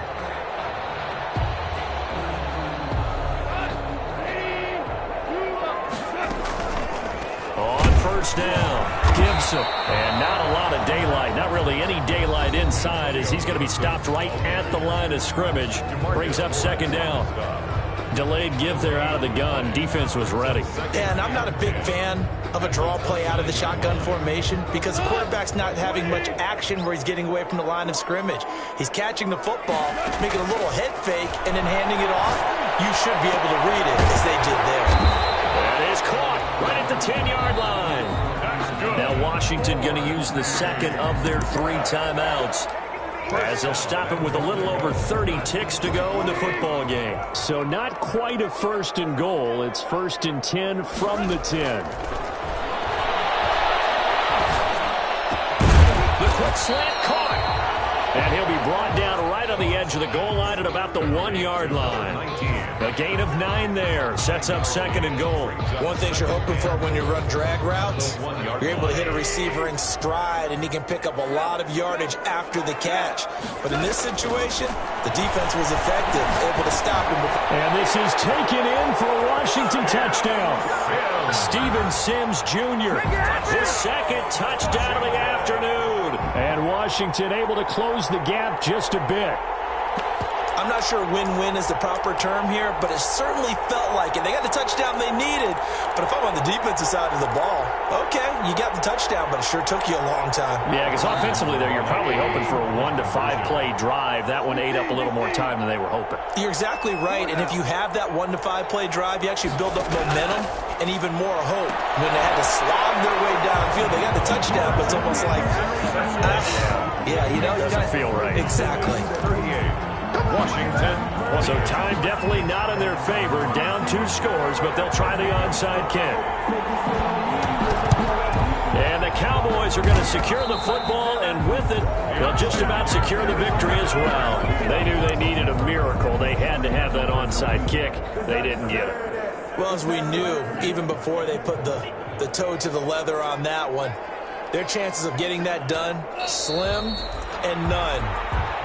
First down, Gibson, and not a lot of daylight, not really any daylight inside as he's going to be stopped right at the line of scrimmage. Brings up 2nd down. Delayed give there out of the gun. Defense was ready. Yeah, and I'm not a big fan of a draw play out of the shotgun formation because the quarterback's not having much action where he's getting away from the line of scrimmage. He's catching the football, making a little head fake, and then handing it off. You should be able to read it as they did there. That is caught right at the 10-yard line. Now Washington going to use the 2nd of their 3 timeouts as they'll stop it with a little over 30 ticks to go in the football game. So not quite a 1st and goal. It's 1st and 10 from the 10. Slant caught. And he'll be brought down right on the edge of the goal line at about the 1-yard line. A gain of 9 there. Sets up 2nd and goal. One thing you're hoping for when you run drag routes, you're able to hit a receiver in stride, and he can pick up a lot of yardage after the catch. But in this situation, the defense was effective, able to stop him. And this is taken in for a Washington touchdown. Steven Sims Jr. His 2nd touchdown of the afternoon. And Washington able to close the gap just a bit. I'm not sure win-win is the proper term here, but it certainly felt like it. They got the touchdown they needed, but if I'm on the defensive side of the ball, okay, you got the touchdown, but it sure took you a long time. Yeah, because offensively there, you're probably hoping for a 1 to 5 play drive. That one ate up a little more time than they were hoping. You're exactly right, and if you have that 1 to 5 play drive, you actually build up momentum and even more hope. When they had to slog their way downfield, they got the touchdown, but it's almost like, yeah, you know, doesn't feel right. Exactly. Washington. So time definitely not in their favor. Down 2 scores, but they'll try the onside kick. And the Cowboys are going to secure the football, and with it, they'll just about secure the victory as well. They knew they needed a miracle. They had to have that onside kick. They didn't get it. Well, as we knew, even before they put the toe to the leather on that one, their chances of getting that done, slim and none.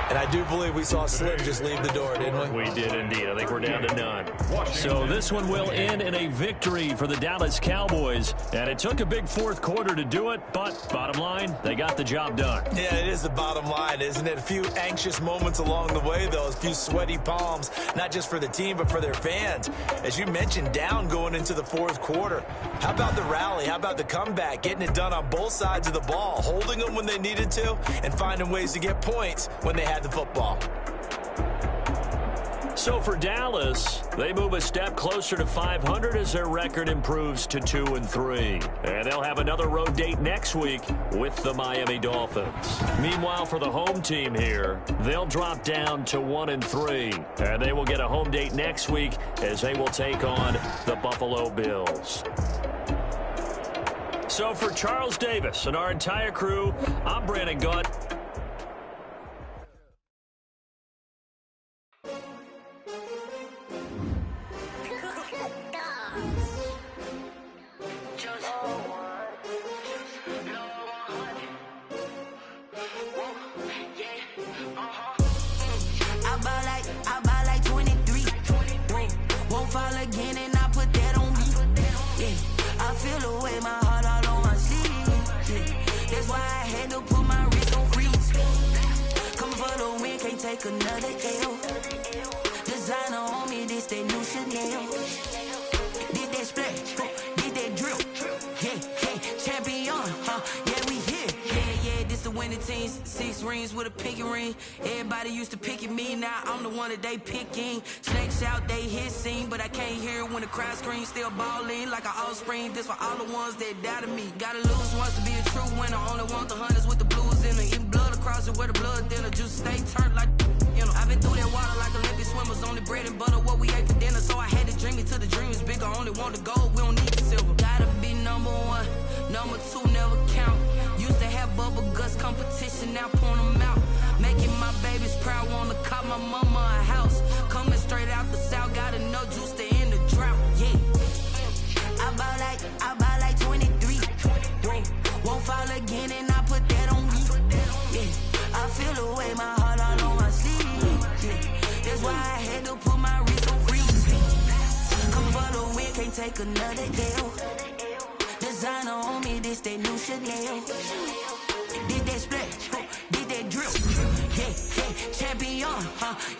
And I do believe we saw Slim just leave the door, didn't we? We did indeed. I think we're down to none. So this one will end in a victory for the Dallas Cowboys. And it took a big 4th quarter to do it, but bottom line, they got the job done. Yeah, it is the bottom line, isn't it? A few anxious moments along the way, though. A few sweaty palms, not just for the team, but for their fans. As you mentioned, down going into the 4th quarter. How about the rally? How about the comeback? Getting it done on both sides of the ball, holding them when they needed to, and finding ways to get points when they had the football. So for Dallas, they move a step closer to 500 as their record improves to 2-3. And they'll have another road date next week with the Miami Dolphins. Meanwhile, for the home team here, they'll drop down to 1-3. And they will get a home date next week as they will take on the Buffalo Bills. So for Charles Davis and our entire crew, I'm Brandon Gaunt. Another L. Designer on me, this that new Chanel. Did that splash, did that drill. Yeah, champion, yeah, we here. Yeah, this the winning team. 6 rings with a pinky ring. Everybody used to pick at me, now I'm the one that they picking. Snakes out, they hit scene, but I can't hear it when the crowd screams. Still balling like an offspring. This for all the ones that doubted me. Gotta lose once to be a true winner. Only want the hunters with the blues in it. Eating blood across it where the blood dinner. Juice stay turned like, you know. I've been through that water like Olympic swimmers. Only bread and butter what we ate for dinner. So I had to dream it till the dream is bigger. Only want the gold, we don't need the silver. Gotta be number 1, number 2 never count. Used to have bubble guts competition, now point them out. Making my babies proud, wanna call my mama a house. Coming straight out the south, gotta know juice to end the drought. Yeah, I buy like 23. Won't fall again, and I put that on me. Yeah, I feel the way, my heart all on my sleeve. Yeah, that's why I had to put my wrist on freeze. Come for the win, can't take another L. Designer on me, this that new Chanel. Did that splash, did that drill. Yeah, champion,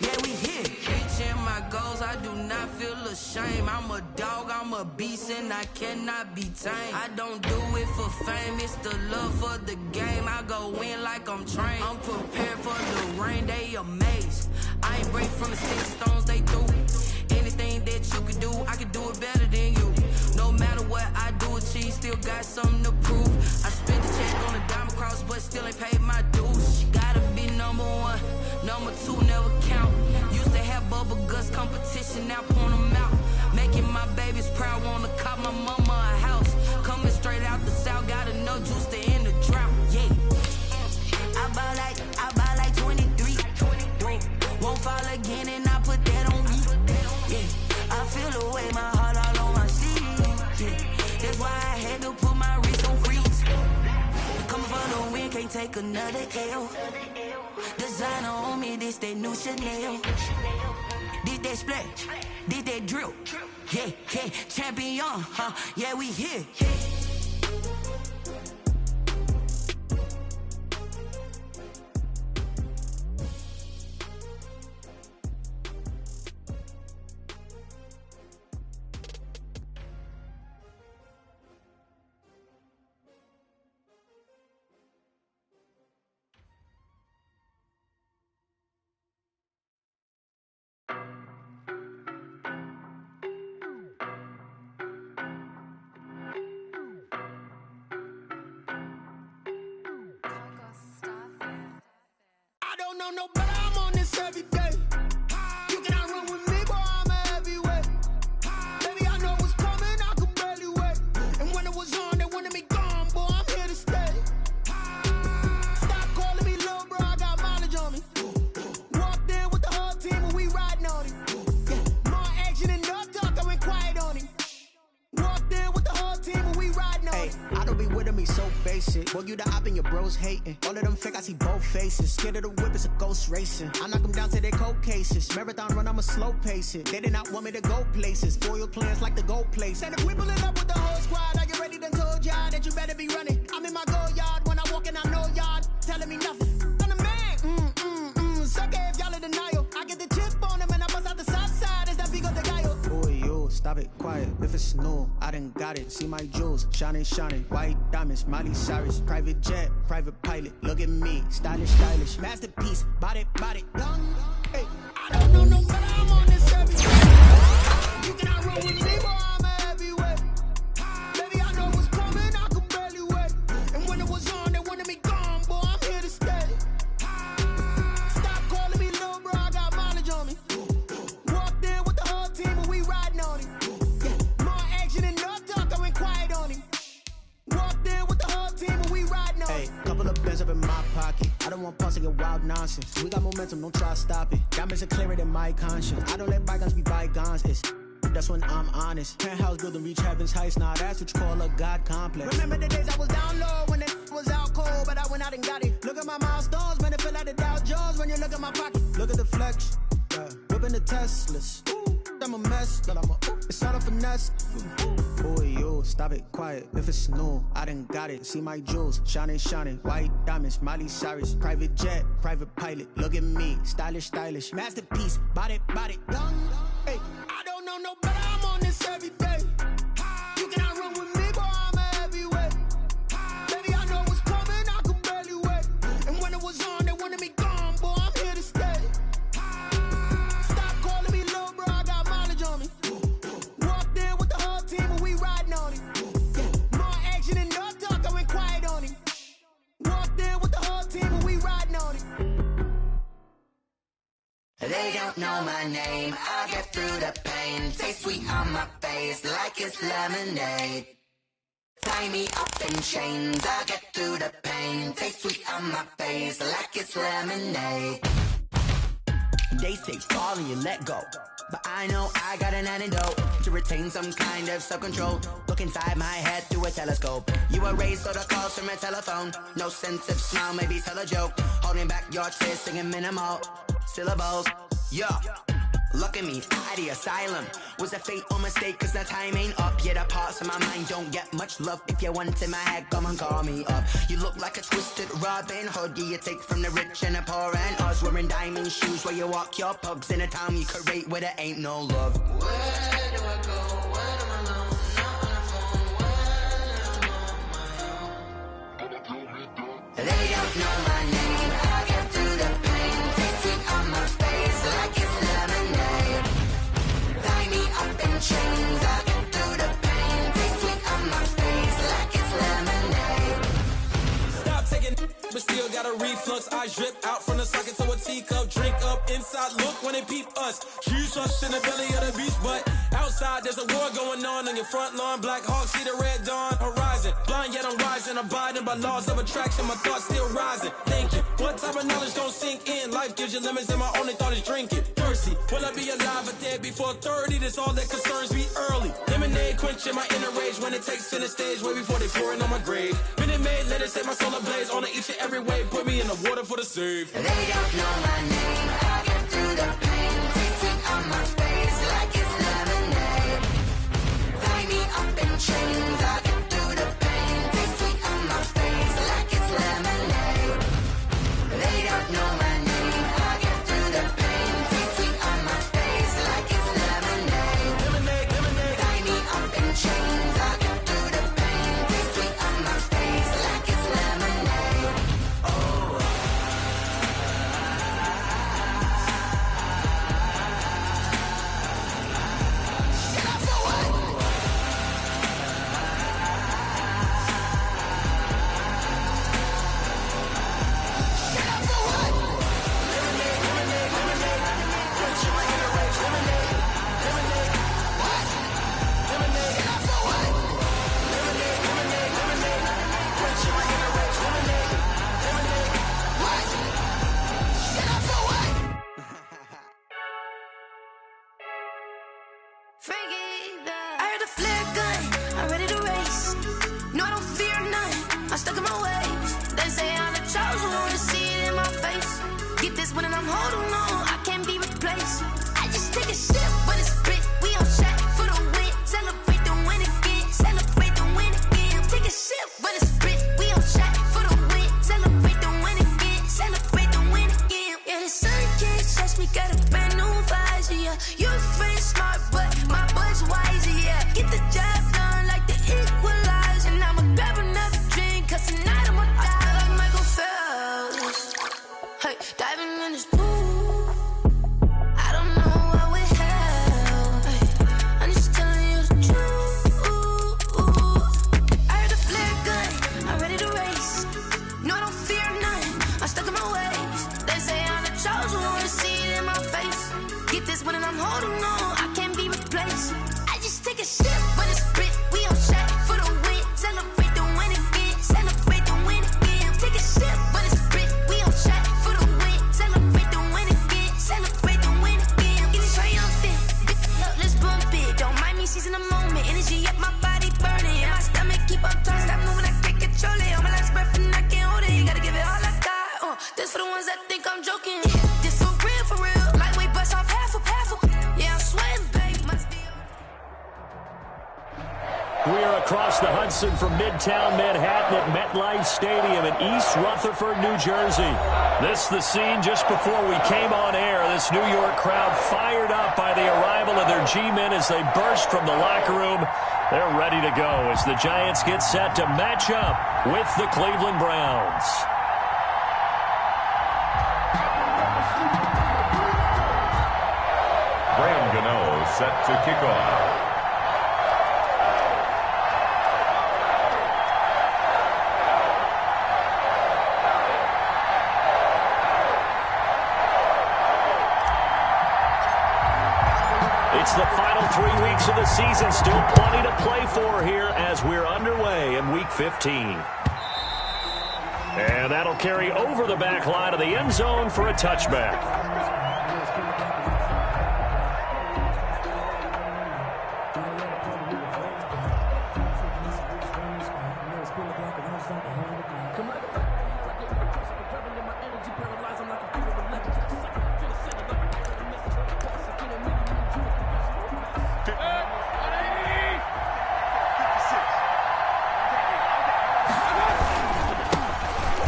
yeah, we here. Reaching my goals, I do not feel ashamed. I'm a dog, I'm a beast, and I cannot be tamed. I don't do it for fame, it's the love for the game. I go in like I'm trained. I'm prepared for the rain, they amazed. I ain't break from the sticks, stones they threw. Anything that you can do, I can do it better than you. No matter what I do, achieve, still got something to prove. I spent the check on a diamond cross, but still ain't paid my dues. Gotta be number 1, number 2 never count. Used to have bubble guts competition, now point them out. Making my babies proud, wanna call my mama a house. Coming straight out the south, gotta know juice to end the drought. Yeah, I another L. Designer on me, this that new Chanel. Did that splash, did that drill. Yeah, yeah, champion, huh? Yeah, we here. No, but I'm on this every day. You cannot run with me, boy, I'm a heavyweight. Baby, I know what's coming, I could barely wait. And when it was on, they wanted me gone, boy, I'm here to stay. Stop calling me little bro, I got mileage on me. Walked in with the whole team and we riding on it. Yeah, more action and no talk, I went quiet on him. Walked in with the whole team and we riding on it. I don't be with me so basic. Boy, you the op and your bros hating. All of them fake, I see both faces. Scared of the whip, it's a ghost racing. I knock them down to their cold cases. Marathon run, I'ma slow pace it. They did not want me to go places. Foil plans like the gold place. And if we pulling up with the whole squad, are you ready? Done told y'all that you better be running. I'm in my go yard when I walk in, I know y'all telling me nothing. I'm the man. Suck it if y'all in denial. I get the chip on them and I bust out the south side. Is that Vigo de Gallo? Boy, yo, stop it, quiet. If it's new, I done got it. See my jewels, shining, shining. White diamonds, Miley Cyrus. Private jet, private pilot. Look at me, stylish, stylish. Masterpiece, body, done. Hey, I don't know no better, I'm on this every day. You cannot run with me, boy, I'm a heavyweight. Baby, I know what's coming, I could barely wait. And when it was on, they wanted me gone, boy, I'm here to stay. Stop calling me little bro, I got mileage on me. Walked in with the whole team and we riding on it. Yeah, more action and no talk, I went quiet on him. Walked in with the whole team and we riding on it. Hey, couple of bands up in my pocket. I don't want pause to get wild nonsense. We got momentum, don't try to stop it. Diamonds are clearer than my conscience. I don't let bygones be bygones. That's when I'm honest. Penthouse building reach heaven's heights. Nah, that's what you call a God complex. Remember the days I was down low when it was out cold, but I went out and got it. Look at my milestones, man, it feel like the Dow Jones when you look at my pocket. Look at the flex, yeah. Whipping the Teslas. I'm a mess, but it's all a finesse. Boy, yo, stop it, quiet. If it's new, I done got it. See my jewels, shining, shining. White diamonds, Miley Cyrus. Private jet, private pilot. Look at me, stylish, stylish. Masterpiece, body, done. Hey, I don't know no better, I'm on this every day. You cannot run with me, boy, I'm a heavyweight. Baby, I know what's coming, I could barely wait. And when it was on, they wanted me gone, boy, I'm here to stay. Stop calling me little bro, I got mileage on me. Walked in with the whole team and we riding on it. Yeah, more action and no talk, I went quiet on him. Walked in with the whole team and we riding on it. They don't know my name, I get through the pain. Taste sweet on my face like it's lemonade. Tie me up in chains, I get through the pain. Taste sweet on my face like it's lemonade. They say fall and you let go, but I know I got an antidote to retain some kind of self-control. Look inside my head through a telescope. You erase all the calls from a telephone. No sense of smile, maybe tell a joke. Holding back your tears, singing minimal syllables. Yeah, look at me, out the asylum. Was a fate or mistake, cause the time ain't up. Yeah, the parts of my mind don't get much love. If you want in my head, come and call me up. You look like a twisted Robin Hood. Yeah, you take from the rich and the poor and us. Wearing diamond shoes where you walk your pugs in a town you create where there ain't no love. Where do I go? Where am I alone? Not on the phone. When I'm on my own. They don't know my name. I get through the pain. Taste sweet on my face like it's lemonade. Tie me up in chains. I get through the pain. Taste sweet on my face like it's lemonade. Stop taking, but still got a reflux. I drip out from the socket to a teacup. Drink up inside. Look when they peep us. Huge us in the belly of the beast, but out Outside, there's a war going on your front lawn. Black Hawk, see the red dawn horizon. Blind yet I'm rising, abiding by laws of attraction. My thoughts still rising. Thinking, what type of knowledge gon' sink in? Life gives you lemons and my only thought is drinking. Thirsty, will I be alive or dead before 30? That's all that concerns me early. Lemonade quenching my inner rage when it takes center stage way before they pour it on my grave. Minute Maid, let it set my soul ablaze on each and every way. Put me in the water for the save. They don't know my name. I get through the pain. Tasting on my face like it's lemonade. Tie me up in chains. I get through the pain. Tasting on my face like it's lemonade. They don't know my name. I get through the pain. Tasting on my face like it's lemonade. Lemonade, lemonade. Tie me up in chains. I get through the pain. Tasting on my face like it's lemonade. I heard a flare gun, I'm ready to race. No, I don't fear none, I'm stuck in my ways. They say I'm the chosen one, to see it in my face. Get this one and I'm holding on, I can't be replaced. I just take a sip when it's spit, we on track for the win. Celebrate the win again, celebrate the win again. Take a sip when it's spit, we on track for the win. Celebrate the win again, celebrate the win again. Yeah, the sun can't touch me, got a brand new visor, yeah. You're friend smart, but my boy's wiser, yeah. Get the job done like the equalizer. And I'ma grab another drink, cause tonight I'ma die like Michael Phelps. Hey, diving in this pool, I don't know what would help. Hey, I'm just telling you the truth. I heard a flare gun, I'm ready to race. No, I don't fear none, I'm stuck in my ways. They say I'm the chosen one, to see it in my face. Get this one and I'm holding on, I can't be replaced. I just take a sip when it's spit, we on track for the win. Celebrate the win again, celebrate the win again. Take a sip when it's spit, we on track for the win. Celebrate the win again, celebrate the win again. Get it triumphant, up, let's bump it. Don't mind me seizing the moment, energy up my body burning. And my stomach keep on turning, stop moving, I can't control it. On my last breath and I can't hold it, you gotta give it all I got. This for the ones that think I'm joking. This for real, lightweight bust off half a. Yeah, I'm sweating, babe, must be. We are across the Hudson from Midtown Manhattan at MetLife Stadium in East Rutherford, New Jersey. This is the scene just before we came on air. This New York crowd fired up by the arrival of their G-men as they burst from the locker room. They're ready to go as the Giants get set to match up with the Cleveland Browns. Graham Gano set to kick off. It's the final 3 weeks of the season. Still plenty to play for here as we're underway in Week 15. And that'll carry over the back line of the end zone for a touchback.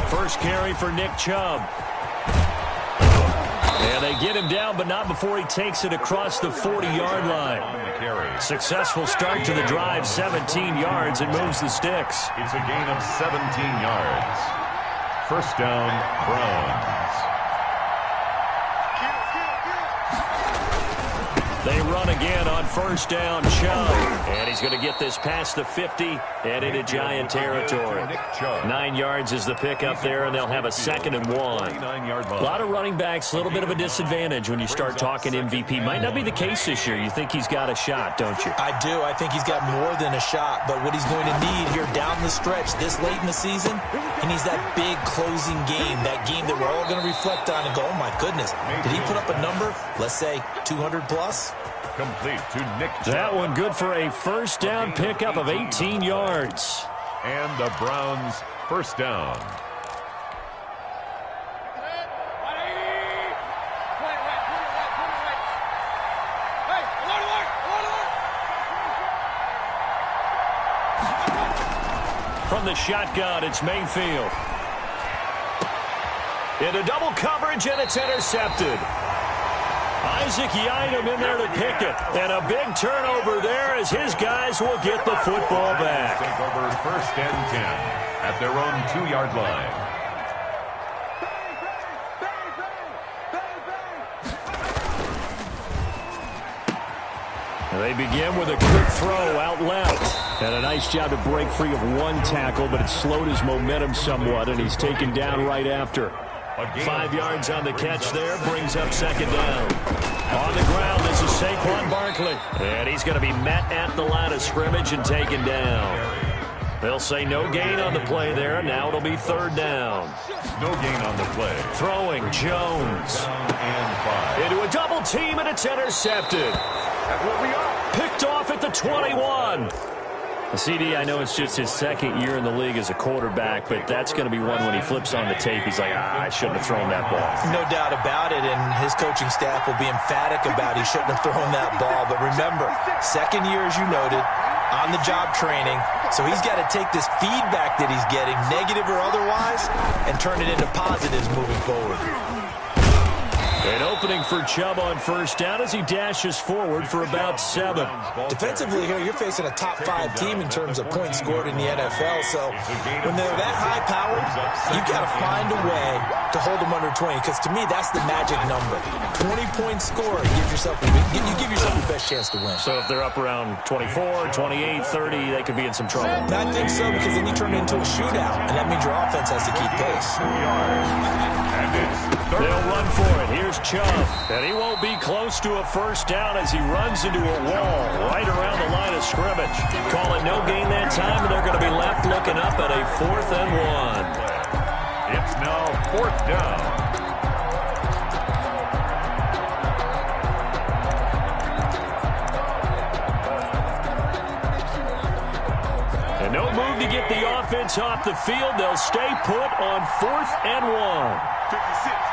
First carry for Nick Chubb. And they get him down, but not before he takes it across the 40-yard line. Successful start to the drive, 17 yards, and moves the sticks. It's a gain of 17 yards. First down, Browns. They run again on first down, Chubb. And he's going to get this past the 50 and into Giant territory. 9 yards is the pickup there, and they'll have a 2nd and 1. A lot of running backs, a little bit of a disadvantage when you start talking MVP. Might not be the case this year. You think he's got a shot, don't you? I do. I think he's got more than a shot. But what he's going to need here down the stretch this late in the season, he needs that big closing game, that game that we're all going to reflect on and go, oh, my goodness, did he put up a number, let's say 200 plus? Complete to Nick Chubb. That one good for a first down pickup of 18 yards. And the Browns first down. From the shotgun, it's Mayfield. Into double coverage, and it's intercepted. Isaac Yiadom in there to pick it. And a big turnover there as his guys will get the football back. Take over first and 10 at their own 2-yard line. They begin with a quick throw out left. And a nice job to break free of one tackle, but it slowed his momentum somewhat, and he's taken down right after. 5 yards on the catch there, brings up 2nd down. On the ground, this is Saquon Barkley. And he's going to be met at the line of scrimmage and taken down. They'll say no gain on the play there. Now it'll be 3rd down. No gain on the play. Throwing Jones. And 5. Into a double team, and it's intercepted. That's what we are. Picked off at the 21. CD, I know it's just his 2nd year in the league as a quarterback, but that's going to be one when he flips on the tape. He's like, I shouldn't have thrown that ball. No doubt about it, and his coaching staff will be emphatic about he shouldn't have thrown that ball. But remember, 2nd year, as you noted, on-the-job training, so he's got to take this feedback that he's getting, negative or otherwise, and turn it into positives moving forward. An opening for Chubb on first down as he dashes forward for about 7. Defensively here, you're facing a top 5 team in terms of points scored in the NFL. So when they're that high-powered, you've got to find a way to hold them under 20. Because to me, that's the magic number. 20 points scored, you give yourself the best chance to win. So if they're up around 24, 28, 30, they could be in some trouble. I think so, because then you turn it into a shootout, and that means your offense has to keep pace. They'll run for it. Here's Chubb. And he won't be close to a first down as he runs into a wall right around the line of scrimmage. Call it no gain that time, and they're going to be left looking up at a 4th and 1. It's now 4th down. And no move to get the offense off the field. They'll stay put on 4th and 1. 56.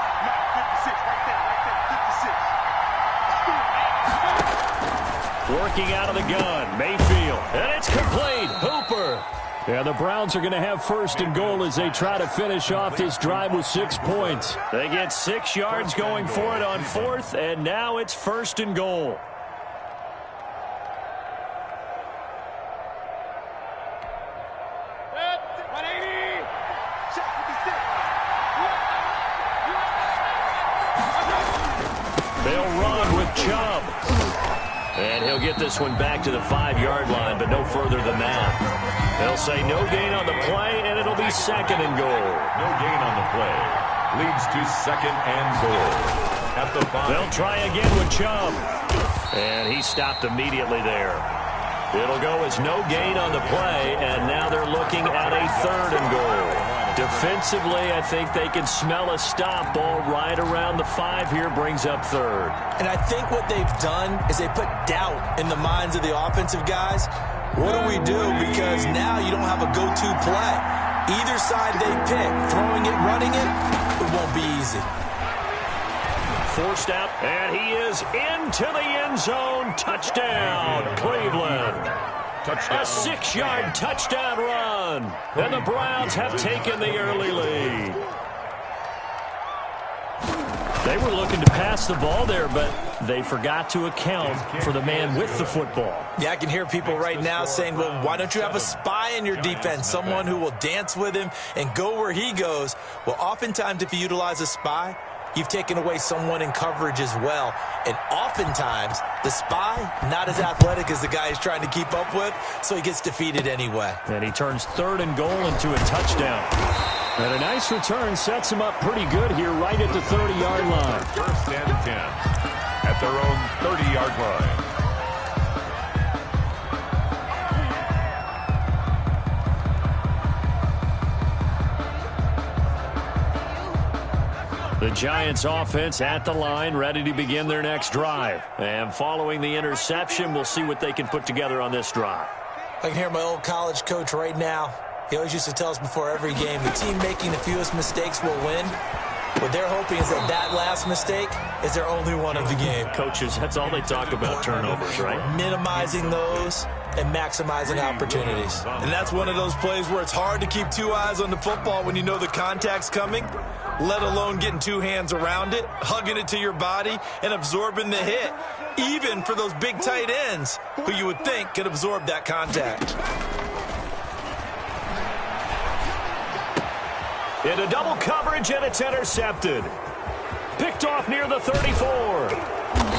Working out of the gun, Mayfield, and it's complete. Hooper. And the Browns are going to have 1st and goal as they try to finish off this drive with 6 points. They get 6 yards going for it on 4th, and now it's 1st and goal. They'll run with Chubb. And he'll get this one back to the 5-yard line, but no further than that. They'll say no gain on the play, and it'll be 2nd and goal. No gain on the play. Leads to 2nd and goal. At the 5. They'll try again with Chubb. And he stopped immediately there. It'll go as no gain on the play, and now they're looking at a 3rd and goal. Defensively, I think they can smell a stop ball right around the 5 here, brings up 3rd. And I think what they've done is they put doubt in the minds of the offensive guys. What do we do? Because now you don't have a go-to play. Either side they pick, throwing it, running it, it won't be easy. Forced out, and he is into the end zone. Touchdown, Cleveland. Touchdown. A 6-yard touchdown run. And the Browns have taken the early lead. They were looking to pass the ball there, but they forgot to account for the man with the football. Yeah, I can hear people right now saying, well, why don't you have a spy in your defense, someone who will dance with him and go where he goes? Well, oftentimes if you utilize a spy, you've taken away someone in coverage as well. And oftentimes, the spy, not as athletic as the guy he's trying to keep up with, so he gets defeated anyway. And he turns 3rd and goal into a touchdown. And a nice return sets him up pretty good here right at the 30-yard line. 1st and 10 at their own 30-yard line. The Giants offense at the line, ready to begin their next drive. And following the interception, we'll see what they can put together on this drive. I can hear my old college coach right now. He always used to tell us before every game, the team making the fewest mistakes will win. What they're hoping is that last mistake is their only one of the game. Coaches, that's all they talk about, turnovers, right? Minimizing those and maximizing opportunities. And that's one of those plays where it's hard to keep 2 eyes on the football when you know the contact's coming, let alone getting 2 hands around it, hugging it to your body, and absorbing the hit, even for those big tight ends who you would think could absorb that contact. Into double coverage, and it's intercepted. Picked off near the 34.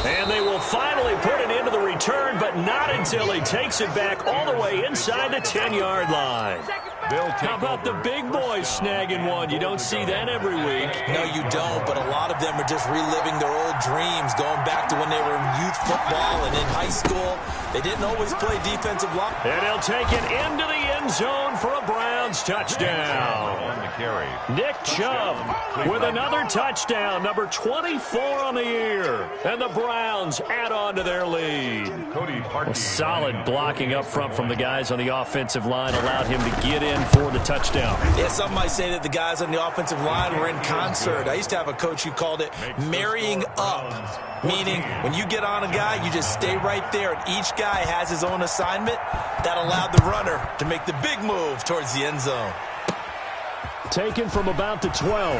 And they will finally put it into the return, but not until he takes it back all the way inside the 10-yard line. How about the big boys snagging one? You don't see that every week. No, you don't, but a lot of them are just reliving their old dreams, going back to when they were in youth football and in high school. They didn't always play defensive line. And he'll take it into the end zone for a Browns touchdown. Nick Chubb with another touchdown, number 24 on the year. And the Browns add on to their lead. Solid blocking up front from the guys on the offensive line allowed him to get in for the touchdown. Yeah, some might say that the guys on the offensive line were in concert. I used to have a coach who called it marrying up, meaning when you get on a guy, you just stay right there, and each guy has his own assignment. That allowed the runner to make the big move towards the end zone. Taken from about the 12.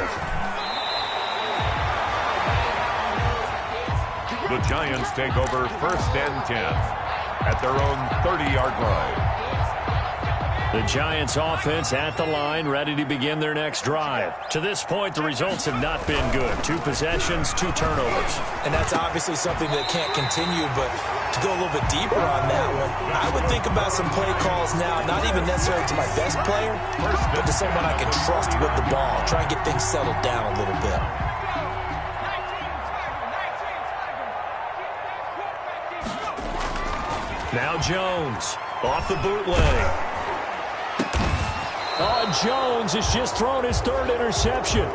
The Giants take over 1st and 10 at their own 30-yard line. The Giants offense at the line, ready to begin their next drive. To this point, the results have not been good. 2 possessions, 2 turnovers. And that's obviously something that can't continue, but to go a little bit deeper on that one, I would think about some play calls now, not even necessarily to my best player, but to someone I can trust with the ball. Try and get things settled down a little bit. Now Jones off the bootleg. Oh, Jones has just thrown his 3rd interception.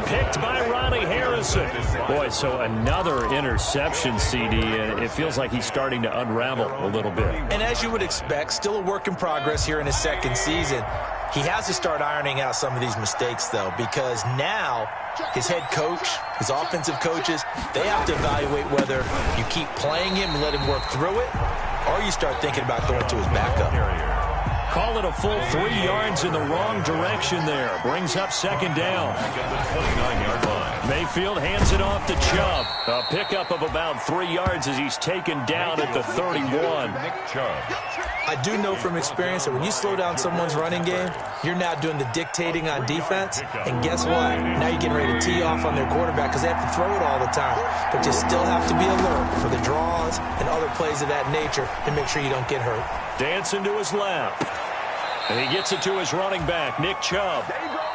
Picked by Ronnie Harrison. Boy, so another interception, CD, and it feels like he's starting to unravel a little bit. And as you would expect, still a work in progress here in his 2nd season. He has to start ironing out some of these mistakes, though, because now his head coach, his offensive coaches, they have to evaluate whether you keep playing him and let him work through it, or you start thinking about going to his backup. Call it a full 3 yards in the wrong direction there. Brings up 2nd down. Mayfield hands it off to Chubb. A pickup of about 3 yards as he's taken down at the 31. I do know from experience that when you slow down someone's running game, you're now doing the dictating on defense. And guess what? Now you're getting ready to tee off on their quarterback because they have to throw it all the time. But you still have to be alert for the draws and other plays of that nature to make sure you don't get hurt. Dancing to his left. And he gets it to his running back, Nick Chubb.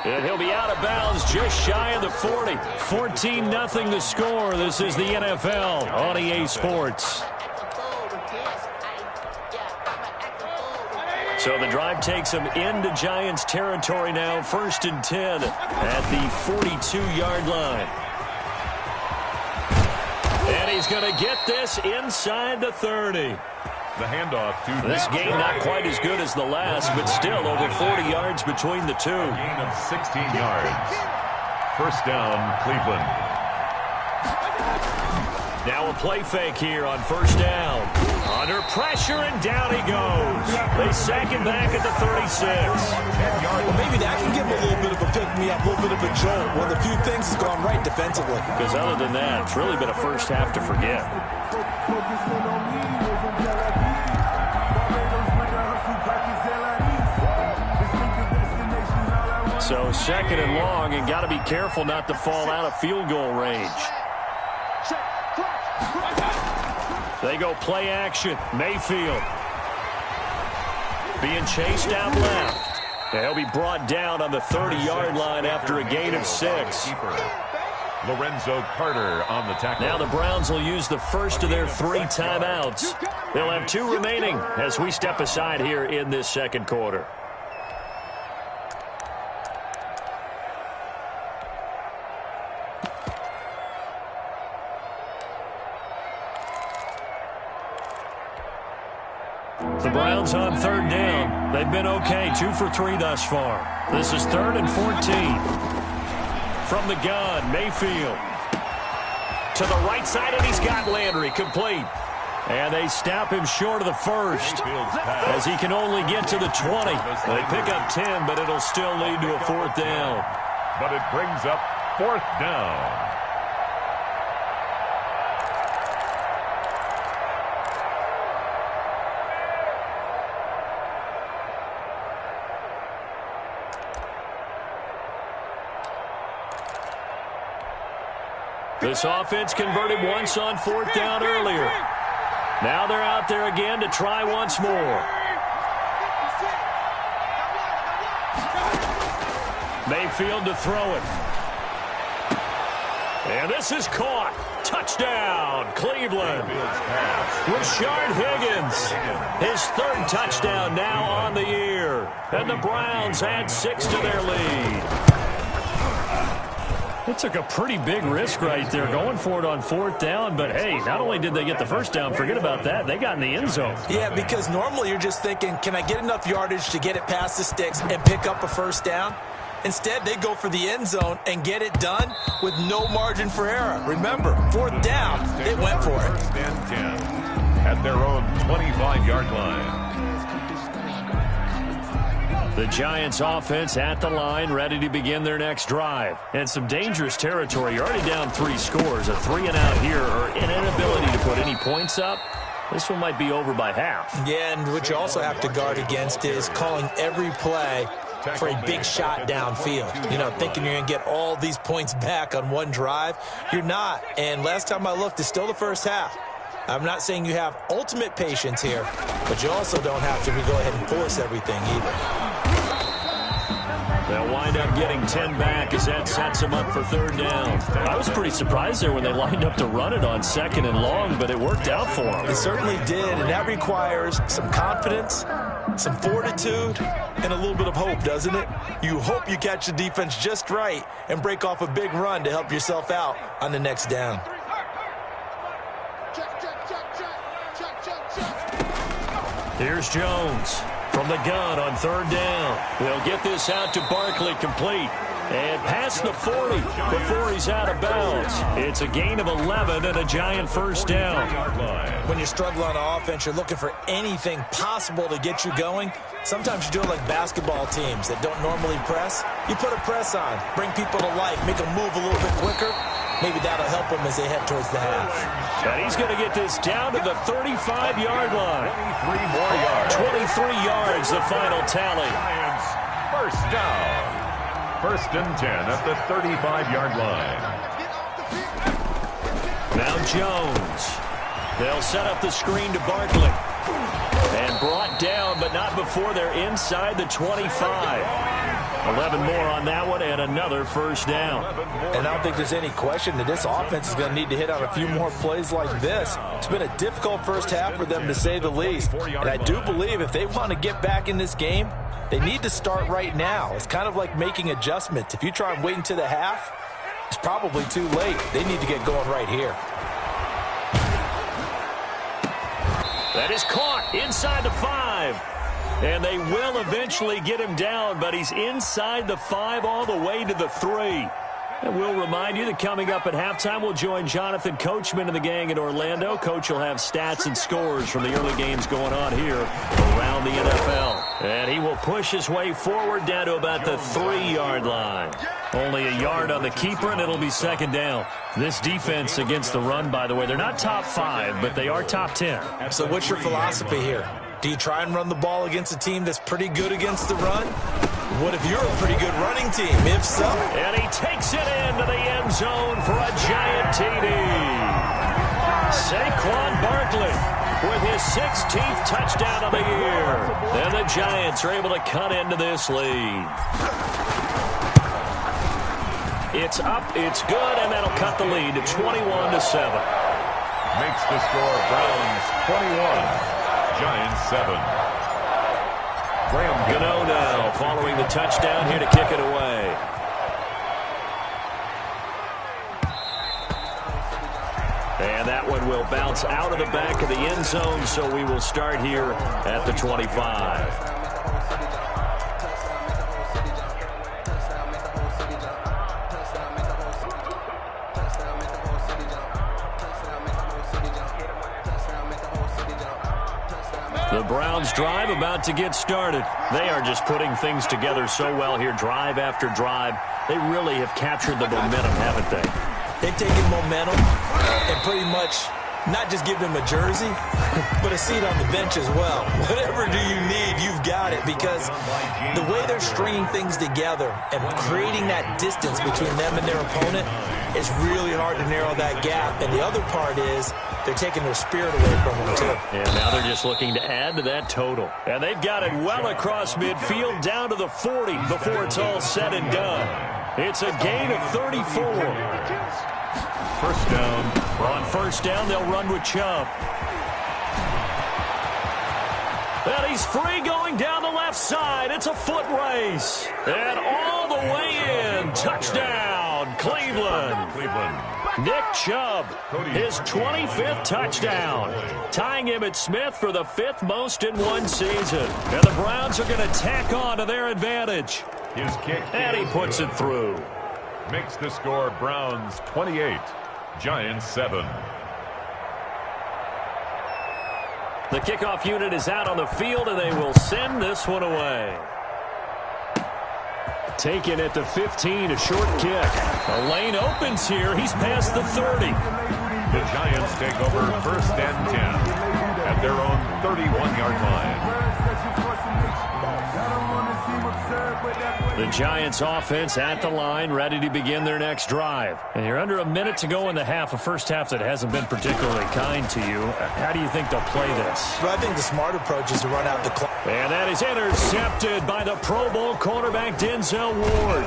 And he'll be out of bounds just shy of the 40. 14-0 the score. This is the NFL on EA Sports. So the drive takes him into Giants territory now. 1st and 10 at the 42-yard line. And he's going to get this inside the 30. The handoff to this game not quite as good as the last, but still over 40 yards between the two. A gain of 16 yards. 1st down, Cleveland. Now a play fake here on 1st down. Under pressure, and down he goes. They sack him back at the 36. Well, maybe that can give him a little bit of a pick-me-up, a little bit of a jolt. One of the few things has gone right defensively. Because other than that, it's really been a first half to forget. So second and long, and got to be careful not to fall out of field goal range. They go play action. Mayfield being chased out left. He'll be brought down on the 30-yard line after a gain of 6. Lorenzo Carter on the tackle. Now the Browns will use the first of their 3 timeouts. They'll have 2 remaining as we step aside here in this second quarter. The Browns on 3rd down. They've been okay, 2 for 3 thus far. This is 3rd and 14. From the gun, Mayfield to the right side, and he's got Landry complete. And they stop him short of the first as he can only get to the 20. They pick up 10, but it'll still lead to a 4th down. But it brings up 4th down. This offense converted once on 4th down earlier. Now they're out there again to try once more. Mayfield to throw it. And this is caught. Touchdown, Cleveland. Rashard Higgins, his 3rd touchdown now on the year. And the Browns add 6 to their lead. It took a pretty big risk right there going for it on 4th down, but hey, not only did they get the first down, forget about that, they got in the end zone. Yeah, because normally you're just thinking, can I get enough yardage to get it past the sticks and pick up a first down? Instead, they go for the end zone and get it done with no margin for error. Remember, 4th down, they went for it. 1st and 10 at their own 25-yard line. The Giants offense at the line, ready to begin their next drive. And some dangerous territory. You're already down 3 scores. A 3-and-out here, or an inability to put any points up. This one might be over by half. Yeah, and what you also have to guard against is calling every play for a big shot downfield. You know, thinking you're going to get all these points back on one drive. You're not. And last time I looked, it's still the first half. I'm not saying you have ultimate patience here, but you also don't have to go ahead and force everything either. They'll wind up getting 10 back as that sets them up for 3rd down. I was pretty surprised there when they lined up to run it on 2nd and long, but it worked out for them. It certainly did, and that requires some confidence, some fortitude, and a little bit of hope, doesn't it? You hope you catch the defense just right and break off a big run to help yourself out on the next down. Here's Jones from the gun on 3rd down. They'll get this out to Barkley, complete. And past the 40 before he's out of bounds. It's a gain of 11 and a Giant first down. When you struggle on offense, you're looking for anything possible to get you going. Sometimes you do it like basketball teams that don't normally press. You put a press on, bring people to life, make them move a little bit quicker. Maybe that'll help them as they head towards the half. And he's going to get this down to the 35-yard line. 23 more yards. 23 yards, the final tally. Giants first down. 1st and 10 at the 35-yard line. Now Jones. They'll set up the screen to Barkley. And brought down, but not before they're inside the 25. 11 more on that one, and another first down. And I don't think there's any question that this offense is going to need to hit on a few more plays like this. It's been a difficult first half for them, to say the least. And I do believe if they want to get back in this game, they need to start right now. It's kind of like making adjustments. If you try and wait until the half, it's probably too late. They need to get going right here. That is caught inside the 5. And they will eventually get him down, but he's inside the 5 all the way to the 3. And we'll remind you that coming up at halftime, we'll join Jonathan Coachman and the gang in Orlando. Coach will have stats and scores from the early games going on here around the NFL. And he will push his way forward down to about the 3-yard line. Only a yard on the keeper, and it'll be 2nd down. This defense against the run, by the way, they're not top 5, but they are top 10. So what's your philosophy here? Do you try and run the ball against a team that's pretty good against the run? What if you're a pretty good running team? If so. And he takes it into the end zone for a giant TD. Saquon Barkley with his 16th touchdown of the year. And the Giants are able to cut into this lead. It's up, it's good, and that'll cut the lead to 21-7. Makes the score Browns 21, Giants 7. Gano now following the touchdown here to kick it away. And that one will bounce out of the back of the end zone, so we will start here at the 25. The Browns drive about to get started. They are just putting things together so well here, drive after drive. They really have captured the momentum, haven't they? They've taken momentum and pretty much not just give them a jersey, but a seat on the bench as well. Whatever do you need, you've got it, because the way they're stringing things together and creating that distance between them and their opponent, it's really hard to narrow that gap. And the other part is they're taking their spirit away from them, too. And now they're just looking to add to that total. And they've got it well across midfield down to the 40 before it's all said and done. It's a gain of 34. First down. On first down, they'll run with Chubb. And he's free going down the left side. It's a foot race. And all the way in. Touchdown, Cleveland. Nick Chubb, his 25th touchdown, tying Emmitt Smith for the 5th most in one season. And the Browns are going to tack on to their advantage. His kick. And he puts it through. Makes the score Browns 28, Giants 7. The kickoff unit is out on the field, and they will send this one away. Taken at the 15, a short kick. A lane opens here. He's past the 30. The Giants take over first and 10 at their own 31-yard line. The Giants offense at the line, ready to begin their next drive. And you're under a minute to go in the half, a first half that hasn't been particularly kind to you. How do you think they'll play this? Well, I think the smart approach is to run out the clock. And that is intercepted by the Pro Bowl cornerback Denzel Ward.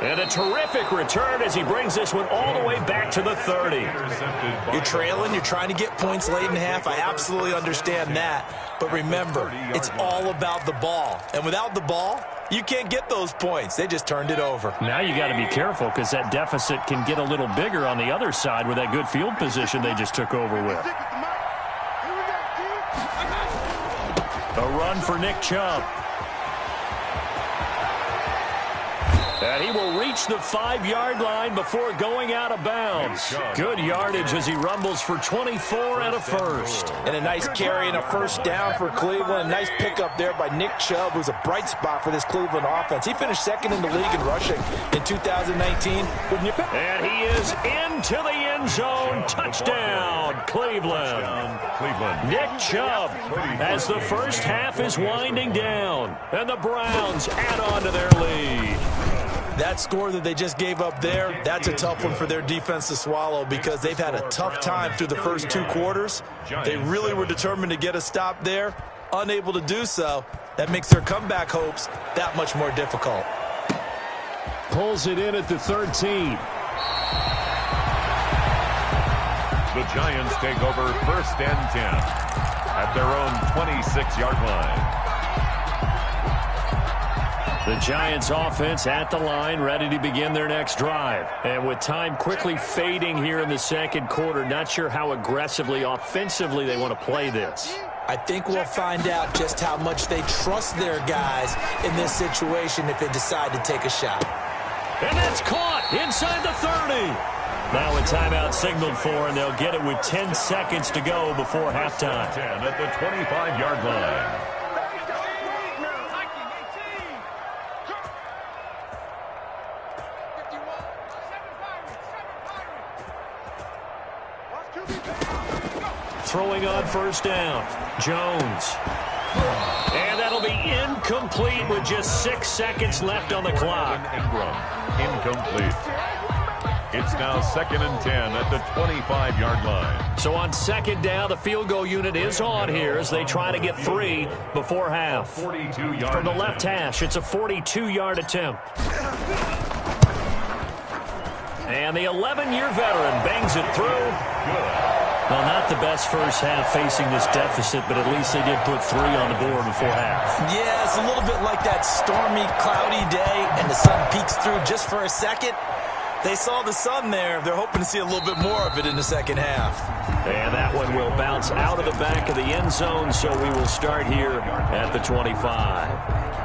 And a terrific return as he brings this one all the way back to the 30. You're trailing. You're trying to get points late in half. I absolutely understand that. But remember, it's all about the ball. And without the ball, you can't get those points. They just turned it over. Now you got to be careful because that deficit can get a little bigger on the other side with that good field position they just took over with. A run for Nick Chubb. And he will reach the 5-yard line before going out of bounds. Good yardage as he rumbles for 24 and a first. And a nice carry and a first down for Cleveland. A nice pickup there by Nick Chubb, who's a bright spot for this Cleveland offense. He finished second in the league in rushing in 2019. And he is into the end zone. Touchdown, Cleveland. Nick Chubb as the first half is winding down. And the Browns add on to their lead. That score that they just gave up there, that's a tough one for their defense to swallow because they've had a tough time through the first 2 quarters. They really were determined to get a stop there, unable to do so. That makes their comeback hopes that much more difficult. Pulls it in at the 13. The Giants take over first and 10 at their own 26-yard line. The Giants offense at the line, ready to begin their next drive. And with time quickly fading here in the second quarter, not sure how aggressively, offensively they want to play this. I think we'll find out just how much they trust their guys in this situation if they decide to take a shot. And that's caught inside the 30. Now a timeout signaled for, and they'll get it with 10 seconds to go before halftime. 10 at the 25-yard line. throwing on first down. Jones. And that'll be incomplete with just 6 seconds left on the clock. Ingram, incomplete. It's now 2nd and 10 at the 25-yard line. So on second down, the field goal unit is on here as they try to get 3 before half. 42-yard From the left hash, it's a 42-yard attempt. And the 11-year veteran bangs it through. Good. Well, not the best first half facing this deficit, but at least they did put 3 on the board before half. Yeah, it's a little bit like that stormy, cloudy day, and the sun peeks through just for a second. They saw the sun there. They're hoping to see a little bit more of it in the second half. And that one will bounce out of the back of the end zone, so we will start here at the 25.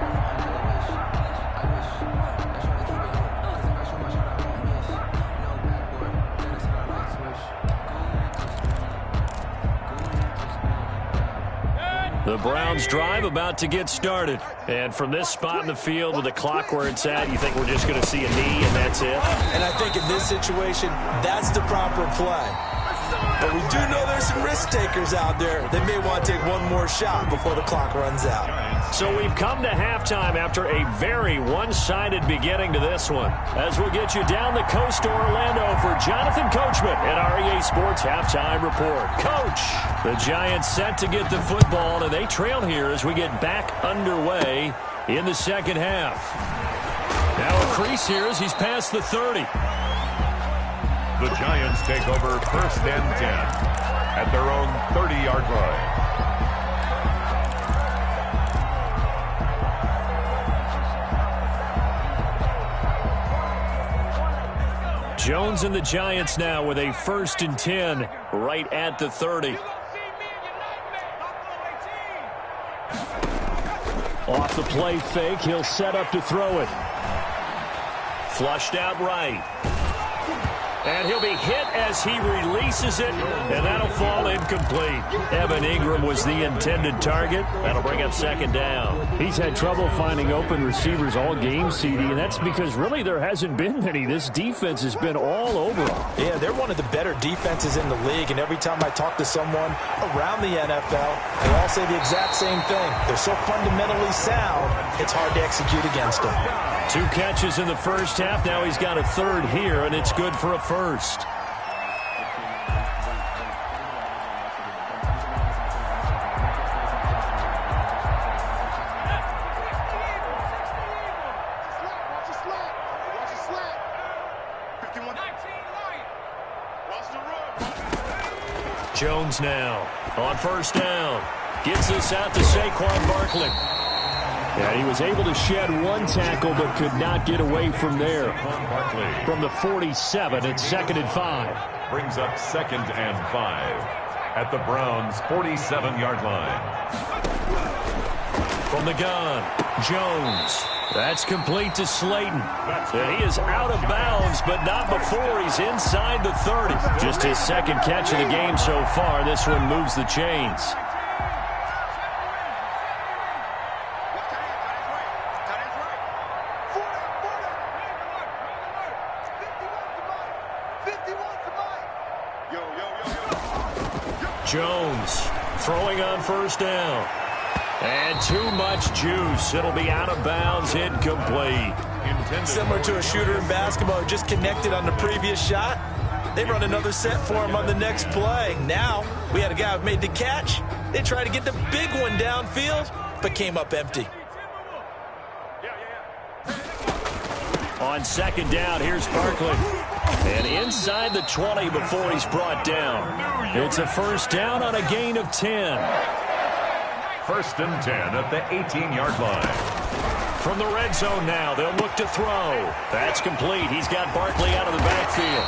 The Browns drive about to get started. And from this spot in the field with the clock where it's at, you think we're just going to see a knee and that's it? And I think in this situation, that's the proper play. But we do know there's some risk takers out there. They may want to take one more shot before the clock runs out. So we've come to halftime after a very one-sided beginning to this one. As we'll get you down the coast to Orlando for Jonathan Coachman at our EA Sports Halftime Report. Coach, the Giants set to get the football, and they trail here as we get back underway in the second half. Now a crease here as he's past the 30. The Giants take over 1st and 10 at their own 30-yard line. Jones and the Giants now with a 1st and 10 right at the 30. Off the play fake, he'll set up to throw it. Flushed out right. And he'll be hit as he releases it, and that'll fall incomplete. Evan Ingram was the intended target. That'll bring up 2nd down. He's had trouble finding open receivers all game, CD, and that's because really there hasn't been many. This defense has been all over them. Yeah, they're one of the better defenses in the league, and every time I talk to someone around the NFL, they all say the exact same thing. They're so fundamentally sound, it's hard to execute against them. 2 catches in the first half. Now he's got a 3rd here, and it's good for a 1st. Jones now on 1st down. Gets this out to Saquon Barkley. Yeah, he was able to shed 1 tackle but could not get away from there. From the 47, it's 2nd and 5. Brings up 2nd and 5 at the Browns' 47-yard line. From the gun, Jones. That's complete to Slayton. And he is out of bounds, but not before he's inside the 30. Just his 2nd catch of the game so far. This one moves the chains. Jones throwing on 1st down. And too much juice. It'll be out of bounds, incomplete. Similar to a shooter in basketball who just connected on the previous shot. They run another set for him on the next play. Now, we had a guy who made the catch. They tried to get the big one downfield, but came up empty. On 2nd down, here's Barkley. And inside the 20 before he's brought down. It's a 1st down on a gain of 10. 1st and 10 at the 18-yard line. From the red zone now, they'll look to throw. That's complete. He's got Barkley out of the backfield.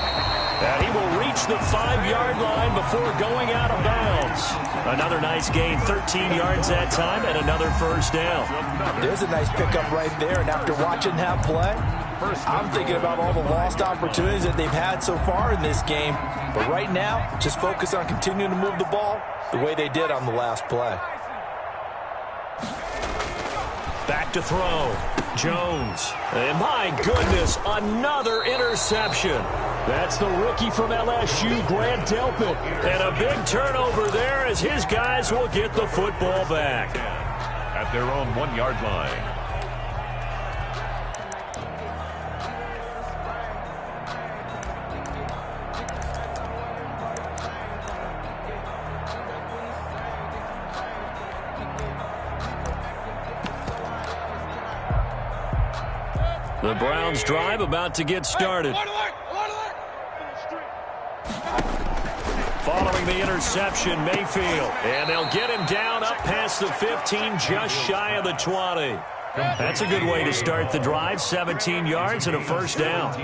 And he will reach the 5-yard line before going out of bounds. Another nice gain, 13 yards that time, and another 1st down. There's a nice pickup right there, and after watching that play, I'm thinking about all the lost opportunities that they've had so far in this game. But right now, just focus on continuing to move the ball the way they did on the last play. Back to throw. Jones. And my goodness, another interception. That's the rookie from LSU, Grant Delpit. And a big turnover there as his guys will get the football back. At their own 1-yard line. The Browns drive about to get started. Following the interception, Mayfield. And they'll get him down up past the 15, just shy of the 20. That's a good way to start the drive. 17 yards and a first down.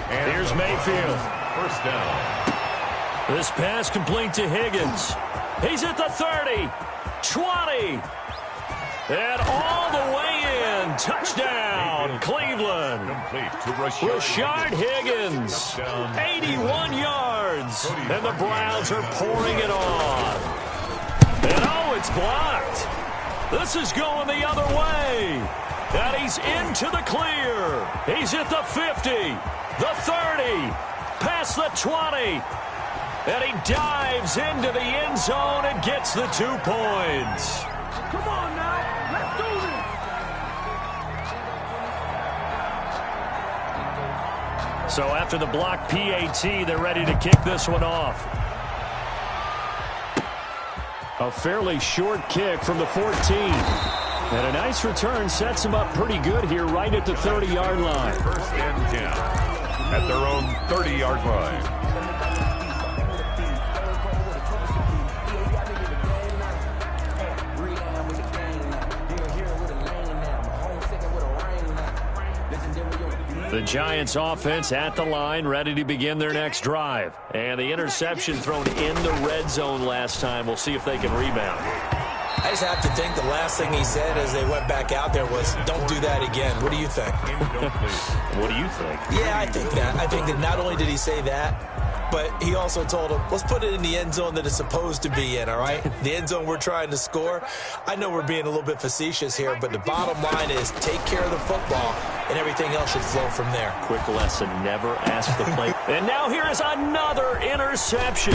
Here's Mayfield. First down. This pass complete to Higgins. He's at the 30, 20. And all the way in. Touchdown, Cleveland. Complete to Rashard Higgins. 81 yards. And the Browns are pouring it on. And oh, it's blocked. This is going the other way. And he's into the clear. He's at the 50, the 30, past the 20. And he dives into the end zone and gets the 2 points. Come on now. Let's do this. So after the block PAT, they're ready to kick this one off. A fairly short kick from the 14. And a nice return sets them up pretty good here right at the 30-yard line. First and 10 at their own 30-yard line. The Giants offense at the line, ready to begin their next drive. And the interception thrown in the red zone last time. We'll see if they can rebound. I just have to think the last thing he said as they went back out there was, don't do that again. What do you think? What do you think? Yeah, I think that. I think that not only did he say that, but he also told him, let's put it in the end zone that it's supposed to be in, all right? The end zone we're trying to score. I know we're being a little bit facetious here, but the bottom line is take care of the football, and everything else should flow from there. Quick lesson, never ask the play. And now here is another interception.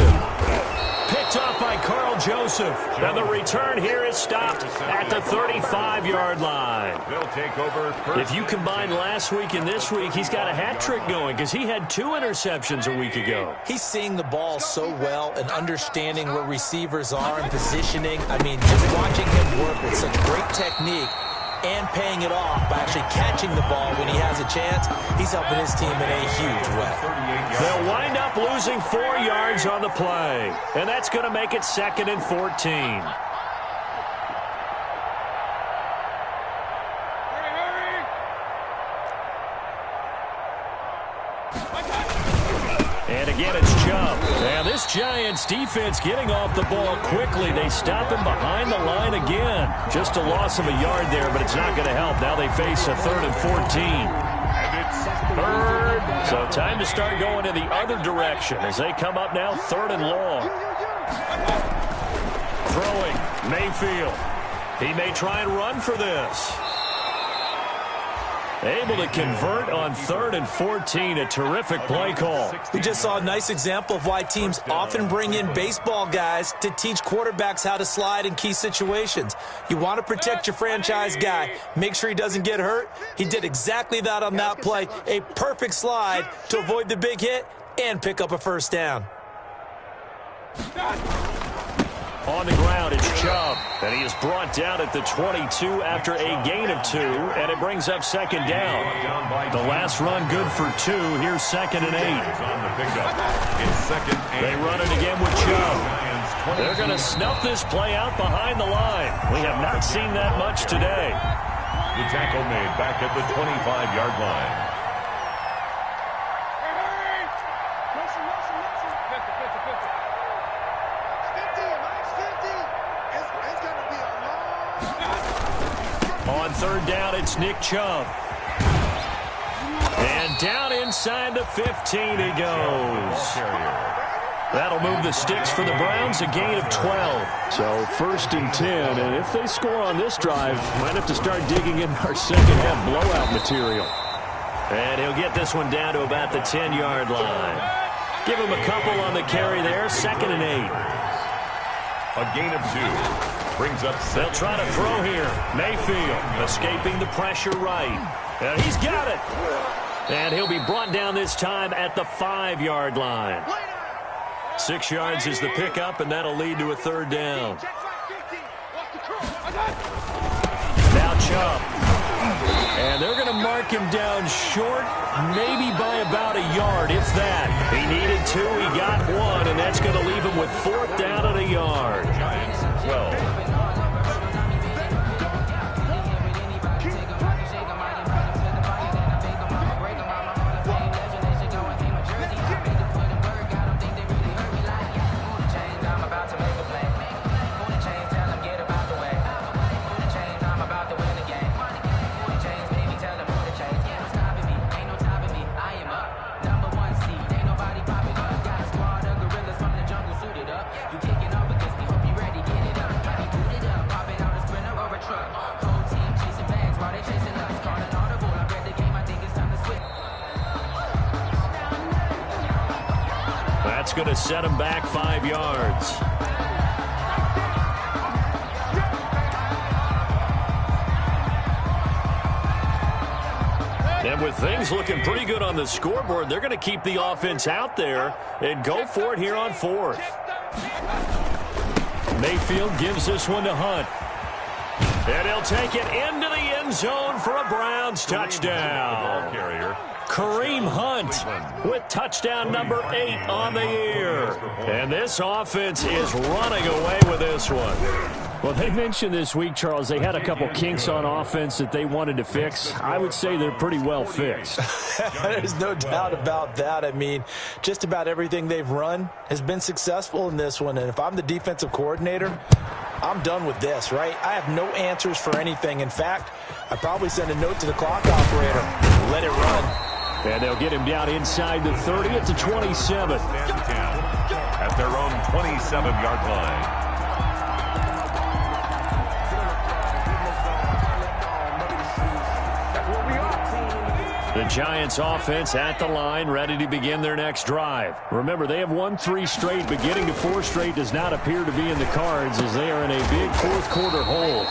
Picked off by Carl Joseph. And the return here is stopped at the 35-yard line. They'll take over. If you combine last week and this week, he's got a hat trick going because he had 2 interceptions a week ago. He's seeing the ball so well and understanding where receivers are and positioning. I mean, just watching him work with such great technique and paying it off by actually catching the ball when he has a chance, he's helping his team in a huge way. They'll wind up losing 4 yards on the play, and that's going to make it 2nd and 14. And again, it's Chubb. Now, this Giants defense getting off the ball quickly. They stop him behind the line again. Just a loss of a yard there, but it's not going to help. Now they face a 3rd and 14. And it's 3rd. So time to start going in the other direction as they come up now 3rd and long. Throwing, Mayfield. He may try and run for this. Able to convert on 3rd and 14, a terrific play call. We just saw a nice example of why teams often bring in baseball guys to teach quarterbacks how to slide in key situations. You want to protect your franchise guy. Make sure he doesn't get hurt. He did exactly that on that play. A perfect slide to avoid the big hit and pick up a first down. On the ground, it's Chubb, and he is brought down at the 22 after a gain of 2, and it brings up 2nd down. The last run good for 2. Here's 2nd and 8. They run it again with Chubb. They're going to snuff this play out behind the line. We have not seen that much today. The tackle made back at the 25-yard line. On 3rd down, it's Nick Chubb. And down inside the 15 he goes. That'll move the sticks for the Browns, a gain of 12. So 1st and 10, and if they score on this drive, might have to start digging in our second-half blowout material. And he'll get this one down to about the 10-yard line. Give him a couple on the carry there, 2nd and 8. A gain of 2. Brings up 7. They'll try to throw here. Mayfield escaping the pressure right. And he's got it. And he'll be brought down this time at the 5-yard line. 6 yards is the pickup, and that'll lead to a 3rd down. Now Chubb. And they're going to mark him down short, maybe by about a yard, if that. He needed 2, he got 1, and that's going to leave him with 4th down at a yard. Giants 12. That's going to set him back 5 yards. And with things looking pretty good on the scoreboard, they're going to keep the offense out there and go for it here on 4th. Mayfield gives this one to Hunt. And he'll take it into the end zone for a Browns touchdown. Kareem Hunt with touchdown number 8 on the year. And this offense is running away with this one. Well, they mentioned this week, Charles, they had a couple kinks on offense that they wanted to fix. I would say they're pretty well fixed. There's no doubt about that. I mean, just about everything they've run has been successful in this one. And if I'm the defensive coordinator, I'm done with this, right? I have no answers for anything. In fact, I'd probably send a note to the clock operator. Let it run. And they'll get him down inside the 30 at the 27. At their own 27-yard line. The Giants offense at the line, ready to begin their next drive. Remember, they have won 3 straight, but getting to 4 straight does not appear to be in the cards as they are in a big 4th quarter hole.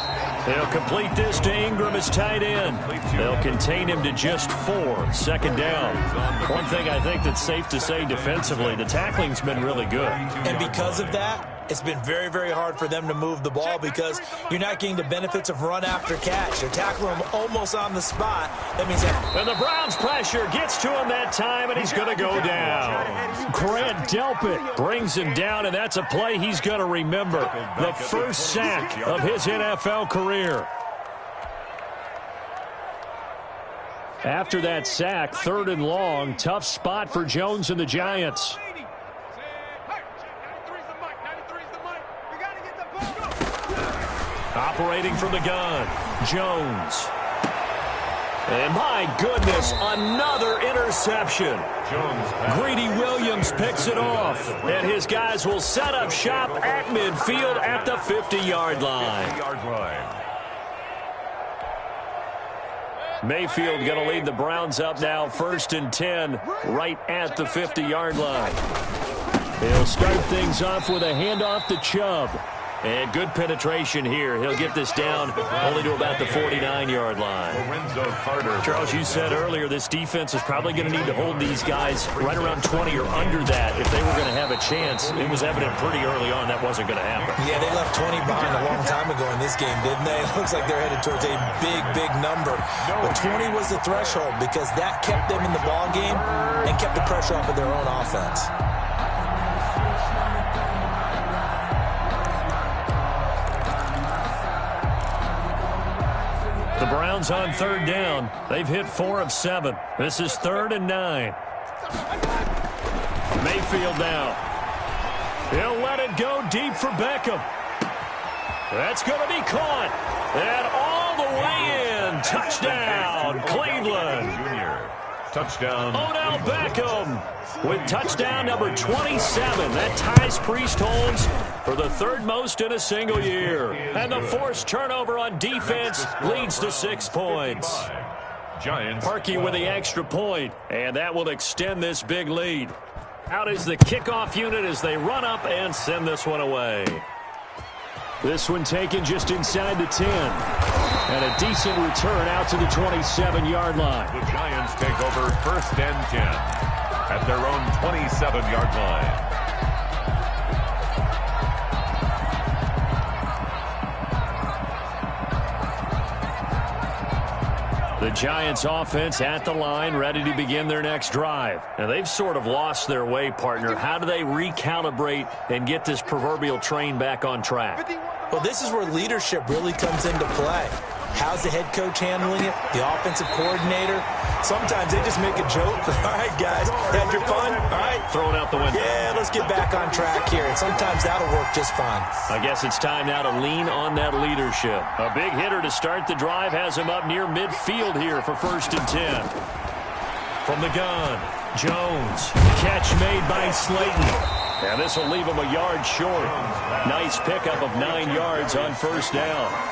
They'll complete this to Ingram as tight end. They'll contain him to just 4, 2nd down. One thing I think that's safe to say defensively, the tackling's been really good. And because of that, it's been very, very hard for them to move the ball because you're not getting the benefits of run after catch. They're tackling him almost on the spot. That means that. And the Browns pressure gets to him that time, and he's going to go down. Grant Delpit brings him down, and that's a play he's going to remember. The first sack of his NFL career. After that sack, 3rd and long, tough spot for Jones and the Giants. Operating from the gun, Jones. And my goodness, another interception. Greedy Williams picks it off. And his guys will set up shop at midfield at the 50-yard line. Mayfield going to lead the Browns up now, 1st and 10, right at the 50-yard line. He'll start things off with a handoff to Chubb. And good penetration here. He'll get this down only to about the 49-yard line. Charles, you said earlier this defense is probably going to need to hold these guys right around 20 or under that if they were going to have a chance. It was evident pretty early on that wasn't going to happen. Yeah, they left 20 behind a long time ago in this game, didn't they? It looks like they're headed towards a big, big number. But 20 was the threshold because that kept them in the ball game and kept the pressure off of their own offense. The Browns on 3rd down. They've hit 4 of 7. This is 3rd and 9. Mayfield now. He'll let it go deep for Beckham. That's going to be caught. And all the way in. Touchdown, Cleveland. Touchdown. Odell Beckham with touchdown number 27. That ties Priest Holmes for the third most in a single year. And the forced turnover on defense leads to 6 points. Giants. Parkey with the extra point, and that will extend this big lead. Out is the kickoff unit as they run up and send this one away. This one taken just inside the 10. And a decent return out to the 27-yard line. The Giants take over 1st and 10 at their own 27-yard line. The Giants offense at the line, ready to begin their next drive. Now, they've sort of lost their way, partner. How do they recalibrate and get this proverbial train back on track? Well, this is where leadership really comes into play. How's the head coach handling it? The offensive coordinator? Sometimes they just make a joke. All right, guys, had your fun? All right. Throw it out the window. Yeah, let's get back on track here. And sometimes that'll work just fine. I guess it's time now to lean on that leadership. A big hitter to start the drive has him up near midfield here for 1st and 10. From the gun, Jones. Catch made by Slayton. And this will leave him a yard short. Nice pickup of 9 yards on 1st down.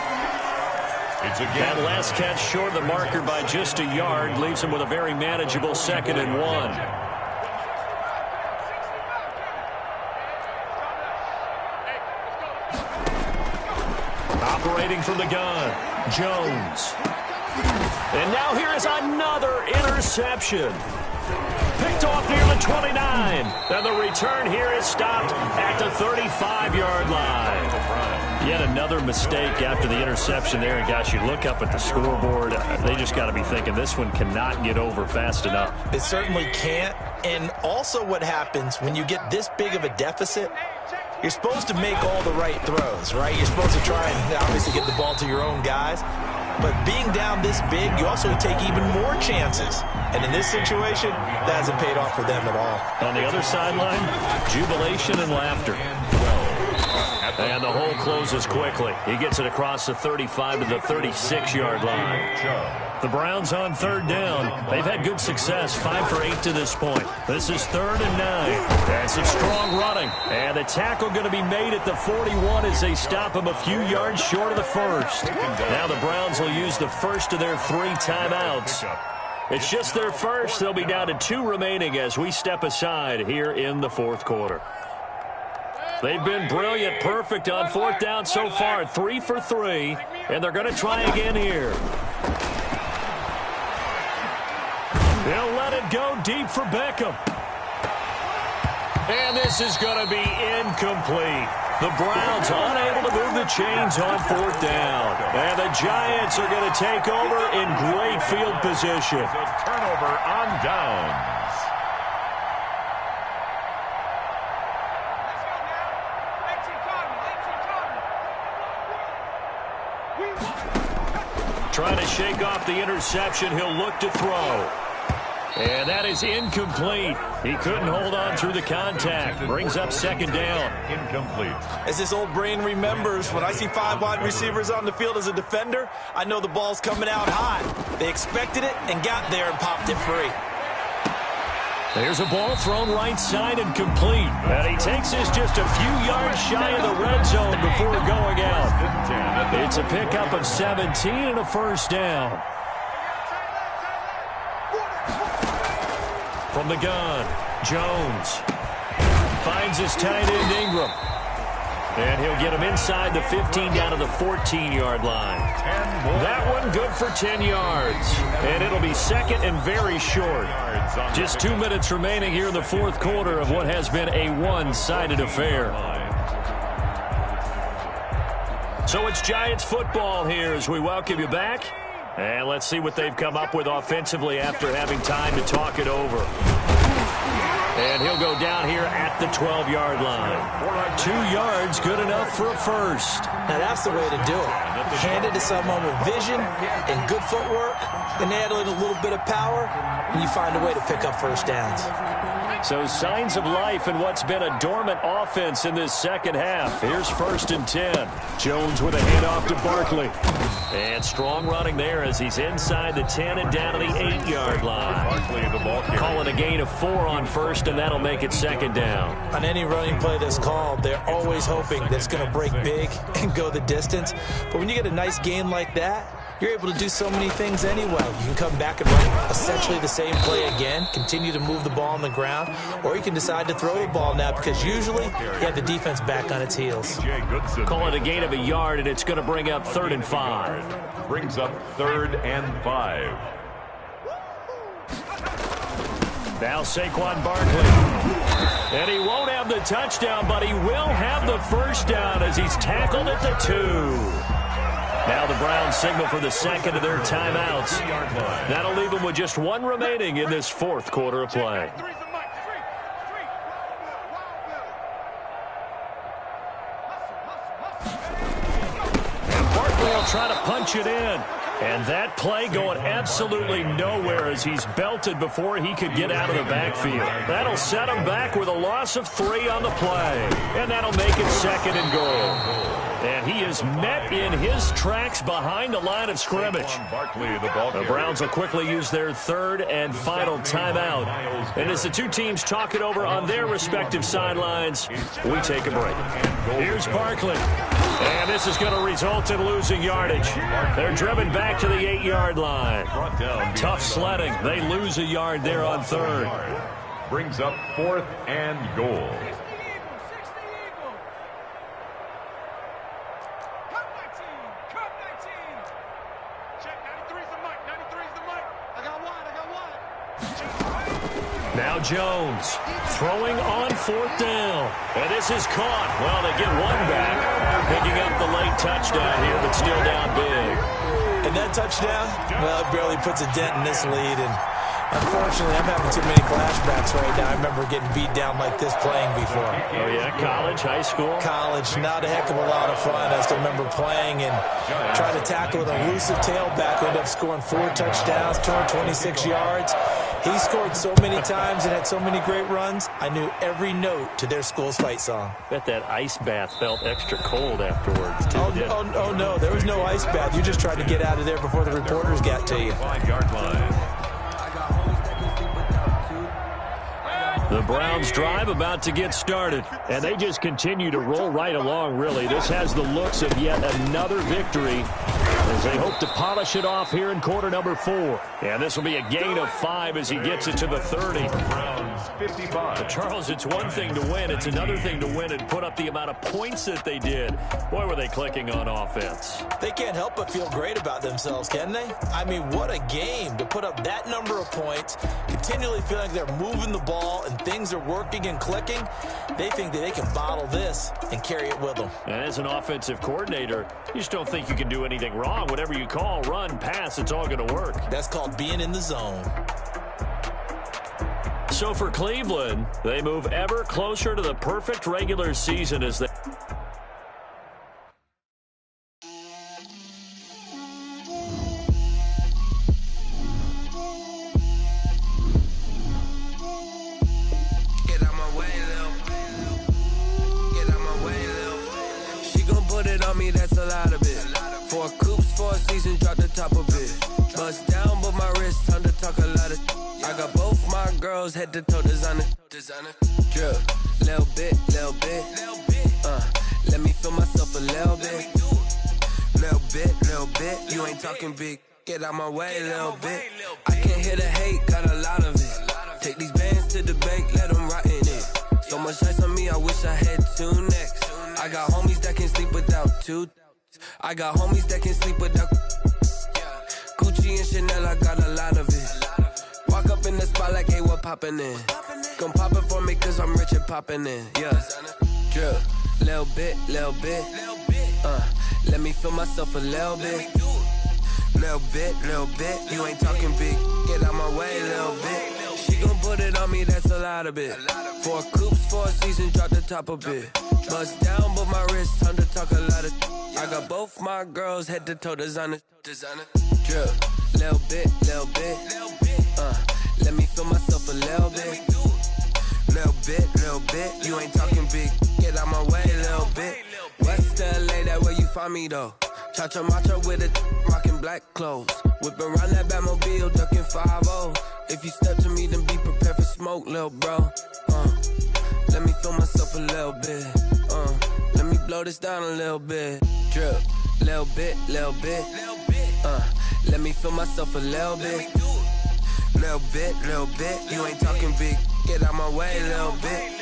That last catch short of the marker by just a yard leaves him with a very manageable 2nd and 1. Operating from the gun, Jones. And now here is another interception. Picked off near the 29. And the return here is stopped at the 35-yard line. Yet another mistake after the interception there. And, gosh, you look up at the scoreboard. They just got to be thinking this one cannot get over fast enough. It certainly can't. And also what happens when you get this big of a deficit, you're supposed to make all the right throws, right? You're supposed to try and obviously get the ball to your own guys. But being down this big, you also take even more chances. And in this situation, that hasn't paid off for them at all. On the other sideline, jubilation and laughter. And the hole closes quickly. He gets it across the 35 to the 36-yard line. The Browns on 3rd down. They've had good success, 5 for 8 to this point. This is 3rd and 9. And some strong running. And the tackle going to be made at the 41 as they stop him a few yards short of the 1st. Now the Browns will use the first of their 3 timeouts. It's just their first. They'll be down to 2 remaining as we step aside here in the 4th quarter. They've been brilliant, perfect on 4th down so far, 3 for 3, and they're going to try again here. They'll let it go deep for Beckham. And this is going to be incomplete. The Browns unable to move the chains on 4th down. And the Giants are going to take over in great field position. Turnover on downs. Trying to shake off the interception. He'll look to throw. And that is incomplete. He couldn't hold on through the contact. Brings up 2nd down. Incomplete. As this old brain remembers, when I see 5 wide receivers on the field as a defender, I know the ball's coming out high. They expected it and got there and popped it free. There's a ball thrown right side and complete. And he takes this just a few yards shy of the red zone before going out. It's a pickup of 17 and a 1st down. From the gun, Jones finds his tight end Ingram. And he'll get him inside the 15 down to the 14-yard line. That one good for 10 yards. And it'll be 2nd and very short. Just 2 minutes remaining here in the 4th quarter of what has been a one-sided affair. So it's Giants football here as we welcome you back. And let's see what they've come up with offensively after having time to talk it over. And he'll go down here at the 12-yard line. 2 yards, good enough for a first. Now that's the way to do it. Hand it to someone with vision and good footwork, and add a little bit of power, and you find a way to pick up first downs. So signs of life in what's been a dormant offense in this second half. Here's 1st and 10. Jones with a handoff to Barkley. And strong running there as he's inside the 10 and down to the 8-yard line. Barkley, the ball carrier. Calling a gain of 4 on 1st, and that'll make it 2nd down. On any running play that's called, they're always hoping that it's going to break big and go the distance. But when you get a nice gain like that, you're able to do so many things anyway. You can come back and run essentially the same play again, continue to move the ball on the ground, or you can decide to throw the ball now because usually you have the defense back on its heels. Call it a gain of a yard, and it's going to bring up 3rd and 5. Brings up 3rd and 5. Now Saquon Barkley. And he won't have the touchdown, but he will have the 1st down as he's tackled at the 2. Now the Browns signal for the 2nd of their timeouts. That'll leave them with just 1 remaining in this 4th quarter of play. And Barkley will try to punch it in. And that play going absolutely nowhere as he's belted before he could get out of the backfield. That'll set him back with a loss of 3 on the play. And that'll make it 2nd and goal. And he is met in his tracks behind the line of scrimmage. The Browns will quickly use their 3rd and final timeout. And as the two teams talk it over on their respective sidelines, we take a break. Here's Barkley. And this is going to result in losing yardage. They're driven back to the 8-yard line. Tough sledding. They lose a yard there on 3rd. Brings up 4th and goal. Now Jones throwing on 4th down. And this is caught. Well, they get 1 back. Picking up the late touchdown here, but still down big. And that touchdown, well, it barely puts a dent in this lead. And unfortunately, I'm having too many flashbacks right now. I remember getting beat down like this playing before. Oh, yeah? College, high school? College. Not a heck of a lot of fun. I still remember playing and trying to tackle an elusive tailback who ended up scoring 4 touchdowns, 226 yards. He scored so many times and had so many great runs, I knew every note to their school's fight song. Bet that ice bath felt extra cold afterwards, too. Oh, no. There was no ice bath. You just tried to get out of there before the reporters got to you. 5-yard line. The Browns drive about to get started, and they just continue to roll right along, really. This has the looks of yet another victory as they hope to polish it off here in quarter number 4. And this will be a gain of 5 as he gets it to the 30. Browns 55. But Charles, it's one thing to win. It's another thing to win and put up the amount of points that they did. Boy, were they clicking on offense. They can't help but feel great about themselves, can they? I mean, what a game to put up that number of points, continually feeling like they're moving the ball and things are working and clicking. They think that they can bottle this and carry it with them. And as an offensive coordinator, you just don't think you can do anything wrong. Whatever you call, run, pass, it's all going to work. That's called being in the zone. So for Cleveland, they move ever closer to the perfect regular season as they... That's a lot of it. 4 coops, 4 seasons, drop the top of it. Bust down, but my wrist, time to talk a lot of. I got both my girls head to toe designer. Drip, little bit. Let me feel myself a little bit. Little bit. You ain't talking big. Get out my way, little bit. I can't hear the hate, got a lot of it. Take these bands to the bank, let them rot in it. So much ice on me, I wish I had 2 necks. I got homies that can sleep without 2. I got homies that can sleep without Gucci and Chanel, I got a lot of it. Walk up in the spot like, hey, what poppin' in? Come pop it for me, cause I'm rich and poppin' in. Yeah, drip, little bit. Let me feel myself a little bit. Little bit. You ain't talking big. Get out my way, little bit. She gon' put it on me, that's a lot of it. 4 coops, 4 seasons, drop the top of it. Bust down, but my wrist, time to talk a lot of. I got both my girls head to toe designer. Drip, little bit. Let me feel myself a little bit. Little bit, you ain't talking big. Get out my way, little bit. West LA, that where you find me though. Cha-cha macho with a rockin' black clothes. Whippin' around that Batmobile, duckin' 5-0. If you step to me, then be prepared for smoke, little bro. Let me feel myself a little bit. Let me blow this down a little bit. Drip, little bit. Let me feel myself a little bit. Little bit, you ain't talking big. Get out my way, little bit.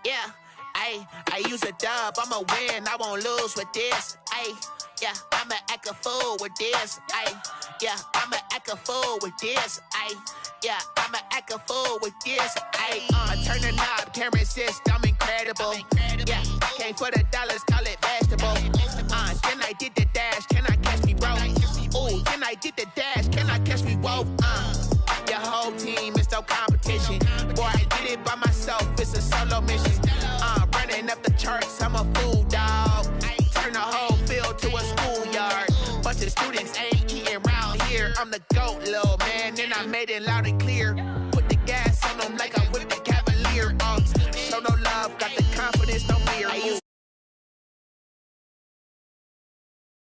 Yeah, I use a dub, I'ma win, I won't lose with this. Yeah, I'ma act a fool with this. Yeah, I'ma act a fool with this. Yeah, I'ma act a fool with this. I turn the knob, can't resist, I'm incredible. Yeah, came for the dollars, call it vegetable. Then I did the dash, can I catch me, bro? Ooh, then I did the dash, can I catch me, whoa? Your whole team is no competition. Boy, I did it by myself, it's a solo mission. Running up the charts, I'm a fool, dog. Turn the whole field to a schoolyard. Bunch of students ain't eating round here. I'm the GOAT, little man, and I made it